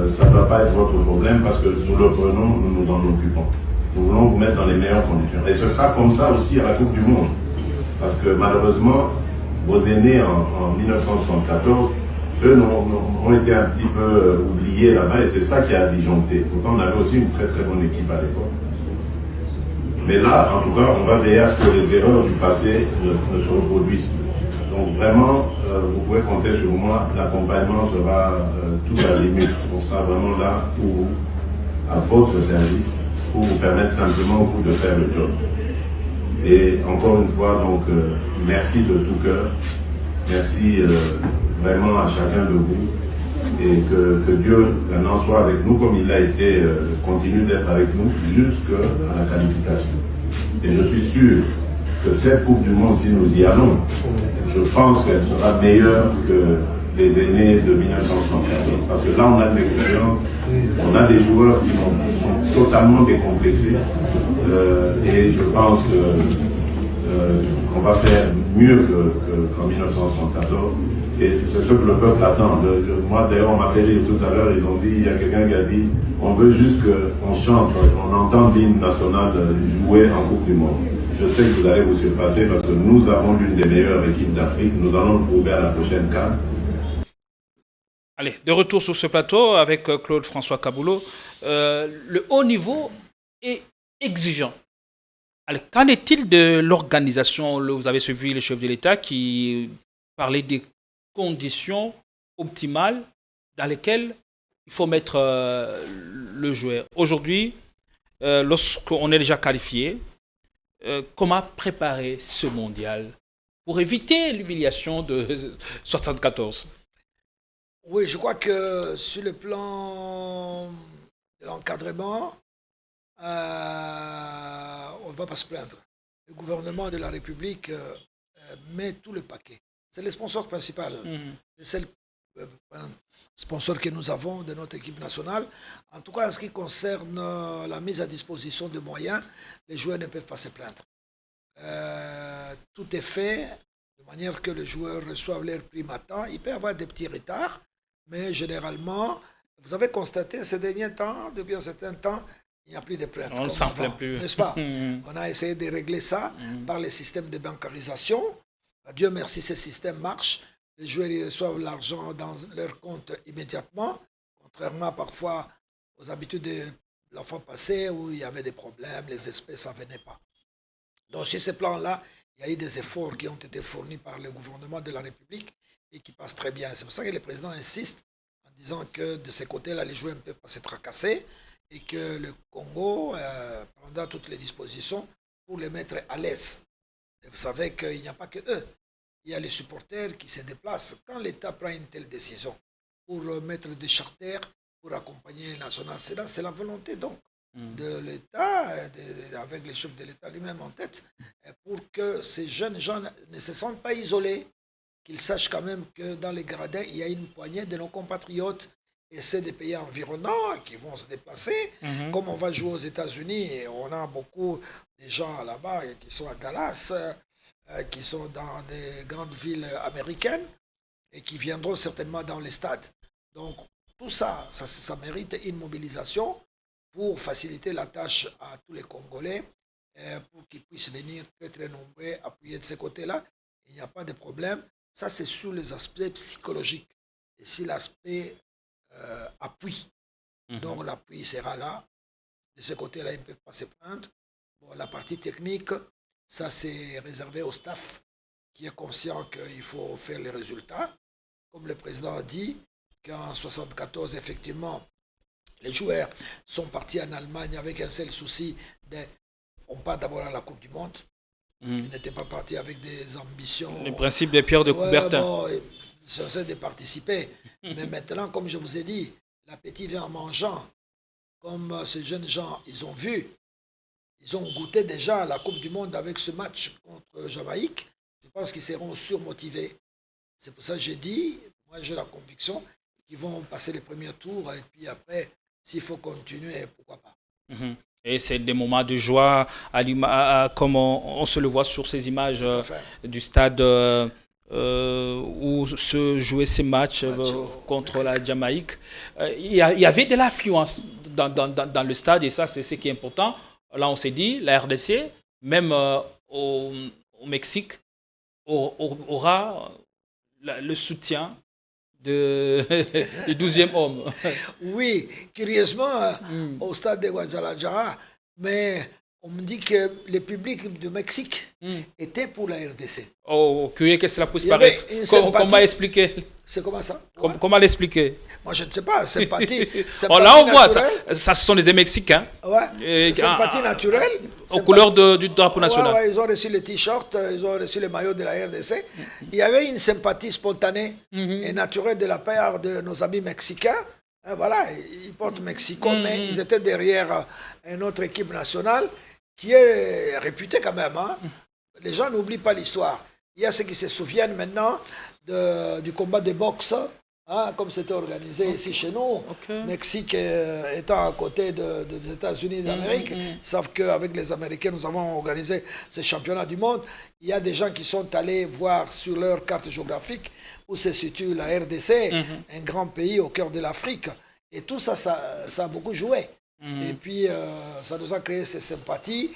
ça ne doit pas être votre problème parce que nous le prenons, nous nous en occupons. Nous voulons vous mettre dans les meilleures conditions. Et ce sera comme ça aussi à la Coupe du Monde. Parce que malheureusement, vos aînés en 1974, eux ont été un petit peu oubliés là-bas et c'est ça qui a disjoncté. Pourtant, on avait aussi une très très bonne équipe à l'époque. Mais là, en tout cas, on va veiller à ce que les erreurs du passé ne se reproduisent plus. Donc vraiment, vous pouvez compter sur moi, l'accompagnement sera tout à limite. On sera vraiment là pour vous, à votre service, pour vous permettre simplement au coup de faire le job. Et encore une fois, donc, merci de tout cœur. Merci vraiment à chacun de vous. Et que Dieu maintenant soit avec nous comme il a été, continue d'être avec nous jusqu'à la qualification. Et je suis sûr que cette Coupe du Monde, si nous y allons, je pense qu'elle sera meilleure que les aînés de 1974. Parce que là, on a de l'expérience, on a des joueurs qui sont totalement décomplexés. Et je pense qu'on va faire mieux qu'en 1974. Et c'est ce que le peuple attend. Moi, d'ailleurs, on m'a fait rire tout à l'heure, ils ont dit, il y a quelqu'un qui a dit, on veut juste qu'on chante, on entend l'hymne national jouer en Coupe du Monde. Je sais que vous allez vous surpasser parce que nous avons l'une des meilleures équipes d'Afrique. Nous allons le prouver à la prochaine CAN. Allez, de retour sur ce plateau avec Claude-François Kaboulot. Le haut niveau est exigeant. Alors, qu'en est-il de l'organisation? Vous avez suivi le chef de l'État qui parlait des conditions optimales dans lesquelles il faut mettre le joueur. Aujourd'hui, lorsqu'on est déjà qualifié, comment préparer ce mondial pour éviter l'humiliation de 74? Oui, je crois que sur le plan de l'encadrement, on ne va pas se plaindre. Le gouvernement de la République met tout le paquet. C'est le sponsor principal. C'est le sponsor que nous avons de notre équipe nationale. En tout cas, en ce qui concerne la mise à disposition de moyens, les joueurs ne peuvent pas se plaindre. Tout est fait de manière que les joueurs reçoivent leur prime à temps. Il peut y avoir des petits retards, mais généralement, vous avez constaté ces derniers temps, depuis un certain temps, il n'y a plus de plaintes. On ne s'en plaint plus. N'est-ce pas? On a essayé de régler ça par les systèmes de bancarisation. Dieu merci, ces systèmes marchent. Les joueurs ils reçoivent l'argent dans leur compte immédiatement, contrairement parfois aux habitudes de la fois passée où il y avait des problèmes, les espèces, ça ne venait pas. Donc, sur ce plan-là, il y a eu des efforts qui ont été fournis par le gouvernement de la République et qui passent très bien. C'est pour ça que le président insiste en disant que de ces côtés-là, les joueurs ne peuvent pas se tracasser et que le Congo prendra toutes les dispositions pour les mettre à l'aise. Vous savez qu'il n'y a pas que eux. Il y a les supporters qui se déplacent. Quand l'État prend une telle décision pour mettre des charters, pour accompagner les nationales, c'est la volonté donc de l'État, avec les chefs de l'État lui-même en tête, pour que ces jeunes gens ne se sentent pas isolés, qu'ils sachent quand même que dans les gradins, il y a une poignée de nos compatriotes et c'est des pays environnants qui vont se déplacer. Comme on va jouer aux États-Unis, et on a beaucoup de gens là-bas qui sont à Dallas, qui sont dans des grandes villes américaines et qui viendront certainement dans les stades. Donc, tout ça, ça mérite une mobilisation pour faciliter la tâche à tous les Congolais, pour qu'ils puissent venir très très nombreux appuyer de ce côté-là. Il n'y a pas de problème. Ça, c'est sur les aspects psychologiques. Et si l'aspect appui, donc l'appui sera là. De ce côté-là, ils ne peuvent pas se prendre. Bon, la partie technique, ça c'est réservé au staff qui est conscient qu'il faut faire les résultats. Comme le président a dit, qu'en 1974, effectivement, les joueurs sont partis en Allemagne avec un seul souci on part d'abord à la Coupe du Monde. Ils n'étaient pas partis avec des ambitions. Le principe des pierres de Coubertin. Bon, censé de participer. Mais maintenant, comme je vous ai dit, l'appétit vient en mangeant. Comme ces jeunes gens, ils ont vu, ils ont goûté déjà la Coupe du Monde avec ce match contre Jamaïque. Je pense qu'ils seront surmotivés. C'est pour ça que j'ai dit, moi j'ai la conviction qu'ils vont passer le premier tour et puis après, s'il faut continuer, pourquoi pas. Et c'est des moments de joie, comme on se le voit sur ces images du stade où se jouaient ces matchs contre la Jamaïque. Il y avait de l'affluence dans le stade et ça, c'est ce qui est important. Là, on s'est dit, la RDC, même au Mexique, aura le soutien du 12e homme. Oui, curieusement, au stade de Guadalajara, mais on me dit que le public du Mexique était pour la RDC. Oh, curieux que cela puisse paraître. Comment expliquer? C'est comment ça? Comment l'expliquer? Moi, je ne sais pas. Sympathie. Là, on voit, ça, ce sont les Mexicains. Ouais, sympathie naturelle. Aux couleurs du drapeau national. Ouais, ils ont reçu les t-shirts, ils ont reçu les maillots de la RDC. Il y avait une sympathie spontanée et naturelle de la part de nos amis mexicains. Voilà, ils portent Mexico, mais ils étaient derrière une autre équipe nationale qui est réputée quand même. Les gens n'oublient pas l'histoire. Il y a ceux qui se souviennent maintenant du combat de boxe, comme c'était organisé ici chez nous. Mexique étant à côté des États-Unis d'Amérique, ils savent qu'avec les Américains, nous avons organisé ce championnat du monde. Il y a des gens qui sont allés voir sur leur carte géographique où se situe la RDC, un grand pays au cœur de l'Afrique. Et tout ça, ça a beaucoup joué. Et puis, ça nous a créé ces sympathies.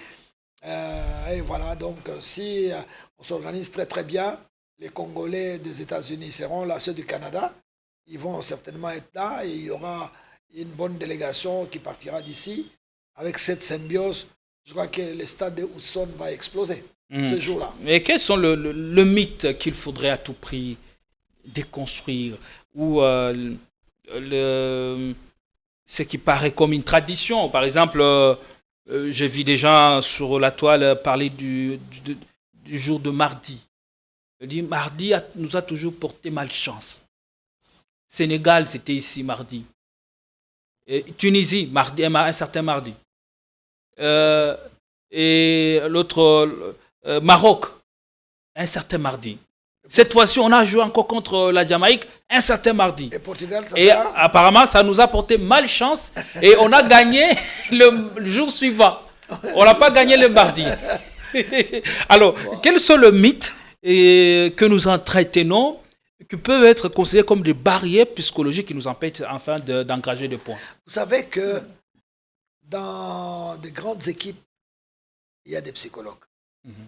Et voilà, donc si on s'organise très très bien, les Congolais des États-Unis seront là, ceux du Canada, ils vont certainement être là et il y aura une bonne délégation qui partira d'ici. Avec cette symbiose, je crois que le stade de Hudson va exploser ce jour-là. Mais quels sont le mythe qu'il faudrait à tout prix déconstruire ou ce qui paraît comme une tradition? Par exemple, j'ai vu des gens sur la toile parler du jour de mardi. Je dis, mardi nous a toujours porté malchance. Sénégal, c'était ici mardi. Tunisie, mardi, un certain mardi. Et l'autre, Maroc, un certain mardi. Cette fois-ci, on a joué encore contre la Jamaïque un certain mardi. Et Portugal, ça et apparemment, ça nous a porté malchance et on a gagné le jour suivant. On n'a pas gagné le mardi. Alors, quels sont les mythes que nous entretenons qui peuvent être considérés comme des barrières psychologiques qui nous empêchent enfin d'engager des points? Vous savez que dans de grandes équipes, il y a des psychologues.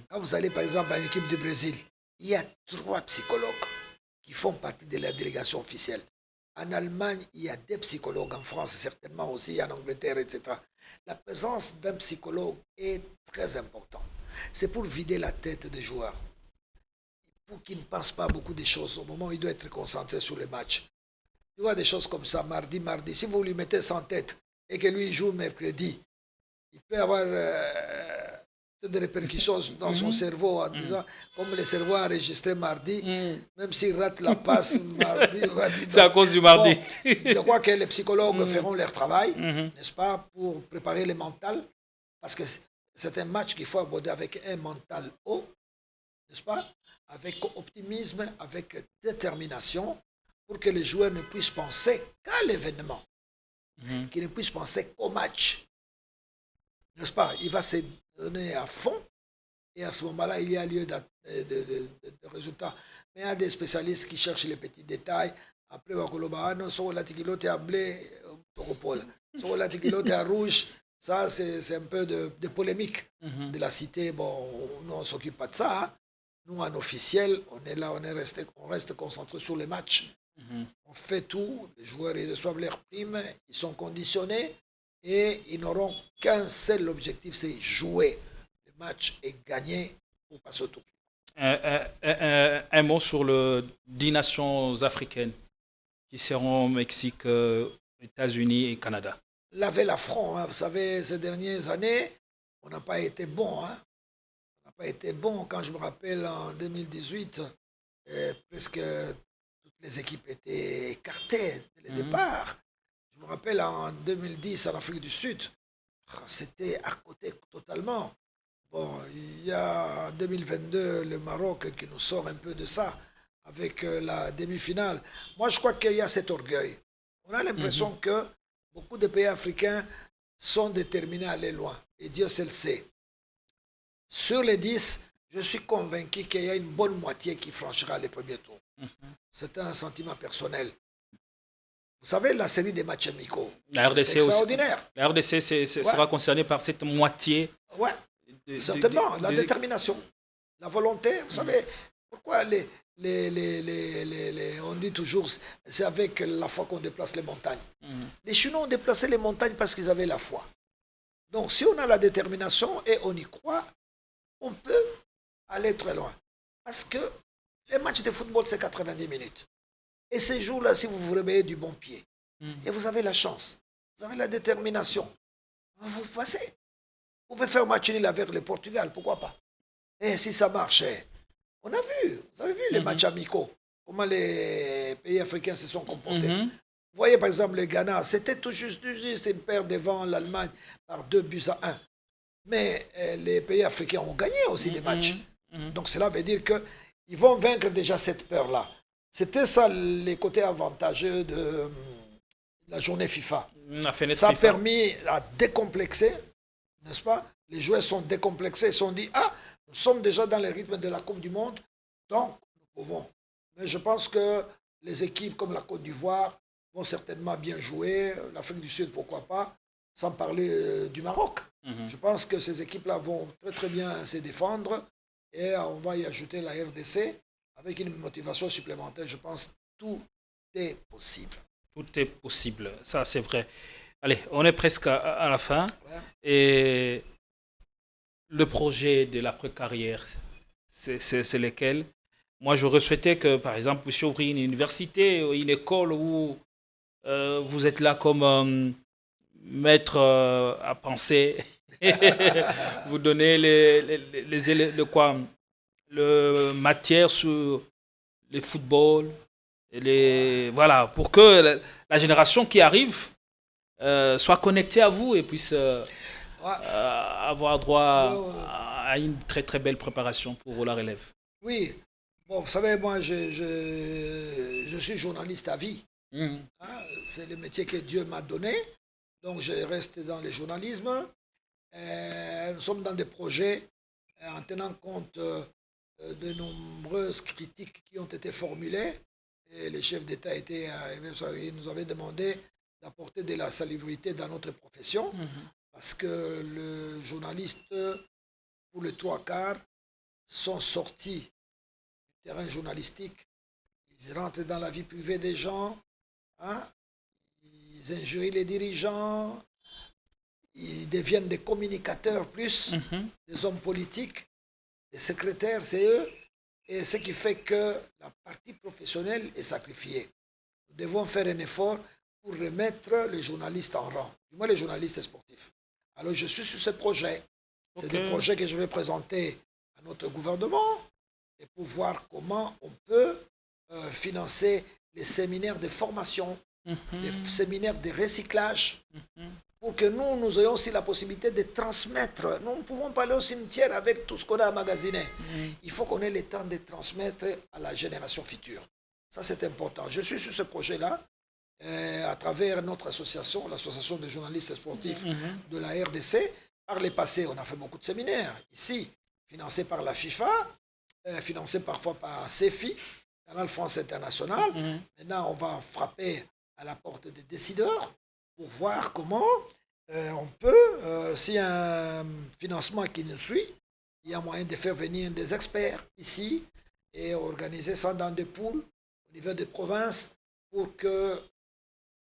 Quand vous allez par exemple à une équipe du Brésil, il y a 3 psychologues qui font partie de la délégation officielle. En Allemagne, il y a des psychologues. En France, certainement aussi, en Angleterre, etc. La présence d'un psychologue est très importante. C'est pour vider la tête des joueurs. Pour qu'ils ne pensent pas beaucoup de choses au moment où il doit être concentré sur le match. Tu vois des choses comme ça, mardi. Si vous lui mettez ça en tête et que lui joue mercredi, il peut avoir des répercussions dans son cerveau en disant, comme le cerveau a enregistré mardi, même s'il rate la passe mardi, c'est à cause du mardi. Bon, je crois que les psychologues feront leur travail, n'est-ce pas, pour préparer le mental, parce que c'est un match qu'il faut aborder avec un mental haut, n'est-ce pas, avec optimisme, avec détermination, pour que les joueurs ne puissent penser qu'à l'événement, qu'ils ne puissent penser qu'au match. N'est-ce pas? Il va se donner à fond et à ce moment-là, il y a lieu de résultats. Mais il y a des spécialistes qui cherchent les petits détails. Après, sur la tiquilote à blé, sur la tiquilote à rouge, ça c'est un peu de polémique de la cité. Bon, nous on ne s'occupe pas de ça. Hein. Nous, en officiel, on est là, on reste concentré sur les matchs. On fait tout, les joueurs ils reçoivent leurs primes, ils sont conditionnés. Et ils n'auront qu'un seul objectif, c'est jouer le match et gagner pour passer au tour. Un mot sur les 10 nations africaines qui seront au Mexique, États-Unis et Canada. Laver l'affront, hein. Vous savez, ces dernières années, on n'a pas été bon. Hein. On n'a pas été bon. Quand je me rappelle en 2018, presque toutes les équipes étaient écartées dès le départ. Je me rappelle en 2010 en Afrique du Sud, c'était à côté totalement. Bon, il y a en 2022 le Maroc qui nous sort un peu de ça avec la demi-finale. Moi, je crois qu'il y a cet orgueil. On a l'impression que beaucoup de pays africains sont déterminés à aller loin. Et Dieu seul sait. Sur les 10, je suis convaincu qu'il y a une bonne moitié qui franchira les premiers tours. C'est un sentiment personnel. Vous savez, la série des matchs amicaux, c'est extraordinaire. Aussi. La RDC sera concernée par cette moitié. Oui, certainement. La détermination, la volonté. Vous savez, pourquoi on dit toujours, c'est avec la foi qu'on déplace les montagnes. Les Chinois ont déplacé les montagnes parce qu'ils avaient la foi. Donc, si on a la détermination et on y croit, on peut aller très loin. Parce que les matchs de football, c'est 90 minutes. Et ces jours-là, si vous vous réveillez du bon pied, et vous avez la chance, vous avez la détermination, vous passez. Vous pouvez faire match nul avec le Portugal, pourquoi pas? Et si ça marche, on a vu, vous avez vu les matchs amicaux, comment les pays africains se sont comportés. Vous voyez par exemple le Ghana, c'était tout juste une perte devant l'Allemagne par 2-1. Mais les pays africains ont gagné aussi des matchs. Donc cela veut dire qu'ils vont vaincre déjà cette peur-là. C'était ça les côtés avantageux de la journée FIFA. Ça a permis à décomplexer, n'est-ce pas? Les joueurs sont décomplexés, ils se sont dit, nous sommes déjà dans le rythme de la Coupe du Monde, donc nous pouvons. Mais je pense que les équipes comme la Côte d'Ivoire vont certainement bien jouer, l'Afrique du Sud, pourquoi pas, sans parler du Maroc. Je pense que ces équipes-là vont très très bien se défendre et on va y ajouter la RDC. Avec une motivation supplémentaire, je pense que tout est possible. Tout est possible, ça c'est vrai. Allez, on est presque à la fin. Et le projet de l'après-carrière, c'est lequel? Moi, j'aurais souhaité que, par exemple, vous puissiez ouvrir une université, une école où vous êtes là comme maître à penser. Vous donnez le matière sur le football, voilà, pour que la génération qui arrive soient connectés à vous et puissent avoir droit à une très très belle préparation pour la relève. Oui, bon, vous savez, moi je suis journaliste à vie. Hein, c'est le métier que Dieu m'a donné, donc je reste dans le journalisme. Nous sommes dans des projets en tenant compte de nombreuses critiques qui ont été formulées. Et le chef d'État nous avait demandé d'apporter de la salubrité dans notre profession, parce que le journaliste, pour les 3/4, sont sortis du terrain journalistique. Ils rentrent dans la vie privée des gens, hein? Ils injurient les dirigeants, ils deviennent des communicateurs plus, des hommes politiques, des secrétaires, c'est eux. Et ce qui fait que la partie professionnelle est sacrifiée. Nous devons faire un effort pour remettre les journalistes en rang, du moins les journalistes sportifs. Alors je suis sur ce projet. C'est des projets que je vais présenter à notre gouvernement et pour voir comment on peut financer les séminaires de formation, les séminaires de recyclage, pour que nous ayons aussi la possibilité de transmettre. Nous ne pouvons pas aller au cimetière avec tout ce qu'on a emmagasiné. Il faut qu'on ait le temps de transmettre à la génération future. Ça, c'est important. Je suis sur ce projet-là, à travers notre association, l'association des journalistes sportifs de la RDC. Par le passé, on a fait beaucoup de séminaires ici, financés par la FIFA, financés parfois par CEFI, Canal France International. Maintenant, on va frapper à la porte des décideurs pour voir comment on peut, s'il y a un financement qui nous suit, il y a moyen de faire venir des experts ici et organiser ça dans des poules au niveau des provinces pour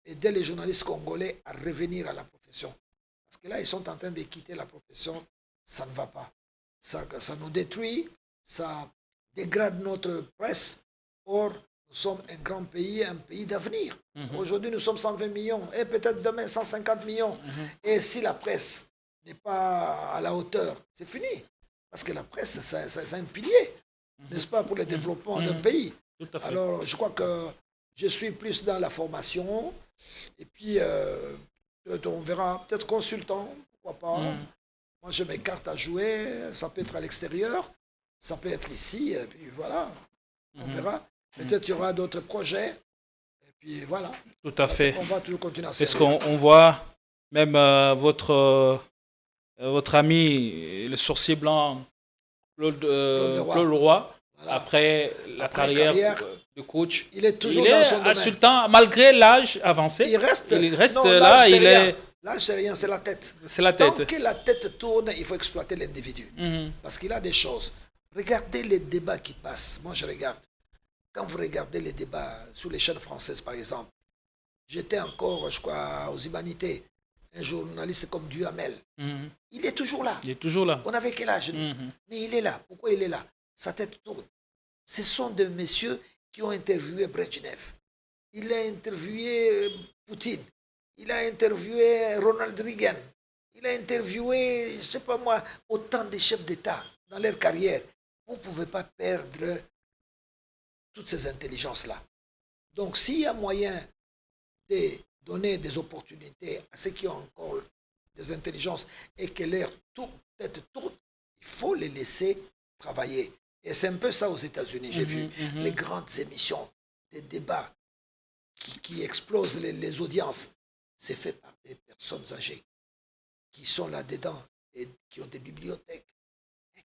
aider les journalistes congolais à revenir à la profession. Parce que là, ils sont en train de quitter la profession, ça ne va pas. Ça nous détruit, ça dégrade notre presse. Or, nous sommes un grand pays, un pays d'avenir. Aujourd'hui, nous sommes 120 millions et peut-être demain 150 millions. Et si la presse n'est pas à la hauteur, c'est fini. Parce que la presse, c'est un pilier, n'est-ce pas, pour le développement d'un pays. Tout à fait. Alors, je crois que je suis plus dans la formation. Et puis, on verra, peut-être consultant, pourquoi pas. Moi, j'ai mes cartes à jouer. Ça peut être à l'extérieur, ça peut être ici. Et puis voilà, on verra. Peut-être il y aura d'autres projets. Et puis voilà. Tout à fait. On va toujours continuer à Est-ce qu'on voit même votre ami, le sourcier blanc, Claude Leroy, voilà. Après carrière de coach, il est toujours dans son domaine. Insultant, malgré l'âge avancé. Il reste non, là. L'âge, c'est rien, c'est la tête. C'est la tête. Tant que la tête tourne, il faut exploiter l'individu. Parce qu'il a des choses. Regardez les débats qui passent. Moi, je regarde. Quand vous regardez les débats sur les chaînes françaises, par exemple, j'étais encore, je crois, aux Humanités, un journaliste comme Duhamel. Il est toujours là. Il est toujours là. On avait quel âge, mais il est là. Pourquoi il est là? Sa tête tourne. Ce sont des messieurs qui ont interviewé Brejnev. Il a interviewé Poutine. Il a interviewé Ronald Reagan. Il a interviewé, je ne sais pas moi, autant de chefs d'État dans leur carrière. Vous ne pouvez pas perdre toutes ces intelligences-là. Donc, s'il y a moyen de donner des opportunités à ceux qui ont encore des intelligences et que leur tête tourne, il faut les laisser travailler. Et c'est un peu ça aux États-Unis. J'ai vu les grandes émissions, des débats qui explosent les audiences. C'est fait par des personnes âgées qui sont là-dedans et qui ont des bibliothèques, et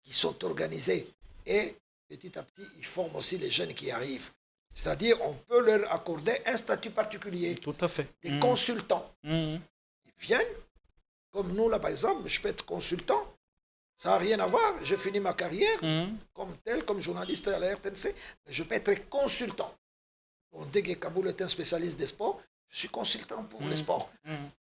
qui sont organisées. Et petit à petit, ils forment aussi les jeunes qui arrivent. C'est-à-dire, on peut leur accorder un statut particulier. Tout à fait. Des consultants. Ils viennent, comme nous, là, par exemple, je peux être consultant. Ça n'a rien à voir. J'ai fini ma carrière comme journaliste à la RTNC. Mais je peux être consultant. Dès que Kaboul est un spécialiste des sports, je suis consultant pour les sports.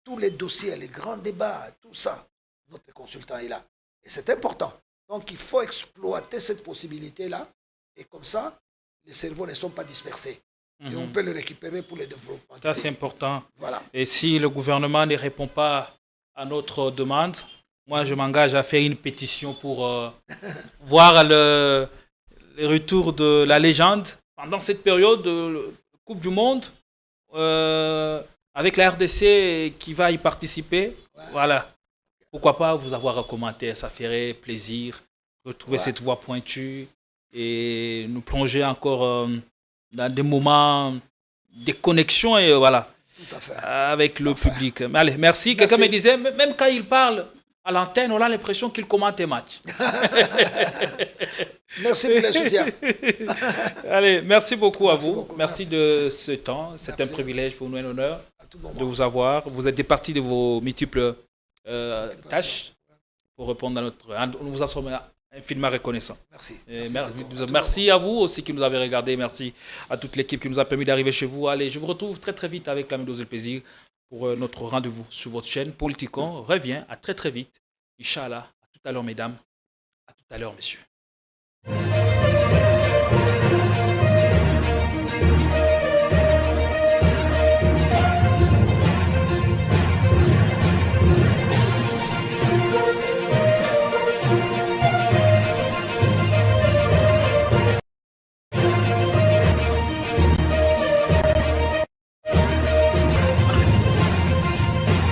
Tous les dossiers, les grands débats, tout ça, notre consultant est là. Et c'est important. Donc, il faut exploiter cette possibilité-là. Et comme ça, les cerveaux ne sont pas dispersés. Et on peut les récupérer pour le développement. Ça, c'est important. Voilà. Et si le gouvernement ne répond pas à notre demande, moi, je m'engage à faire une pétition pour voir le retour de la légende pendant cette période de Coupe du Monde. avec la RDC qui va y participer, voilà. Pourquoi pas vous avoir commenté, ça ferait plaisir de retrouver cette voix pointue et nous plonger encore dans des moments, des connexions et voilà, tout à fait. avec le public. Allez, merci. Quelqu'un me disait, même quand il parle à l'antenne, on a l'impression qu'il commente un match. Merci pour le soutien. Allez, merci beaucoup à vous. Merci de ce temps. C'est un privilège pour nous et un honneur de vous avoir. Vous êtes départis de vos multiples tâches pour répondre à notre... Nous vous en sommes infiniment reconnaissants. Merci. Merci à vous aussi qui nous avez regardé. Merci à toute l'équipe qui nous a permis d'arriver chez vous. Allez, je vous retrouve très très vite avec la même dose de plaisir pour notre rendez-vous sur votre chaîne. Politicon revient à très très vite. Inch'Allah. À tout à l'heure, mesdames. À tout à l'heure, messieurs.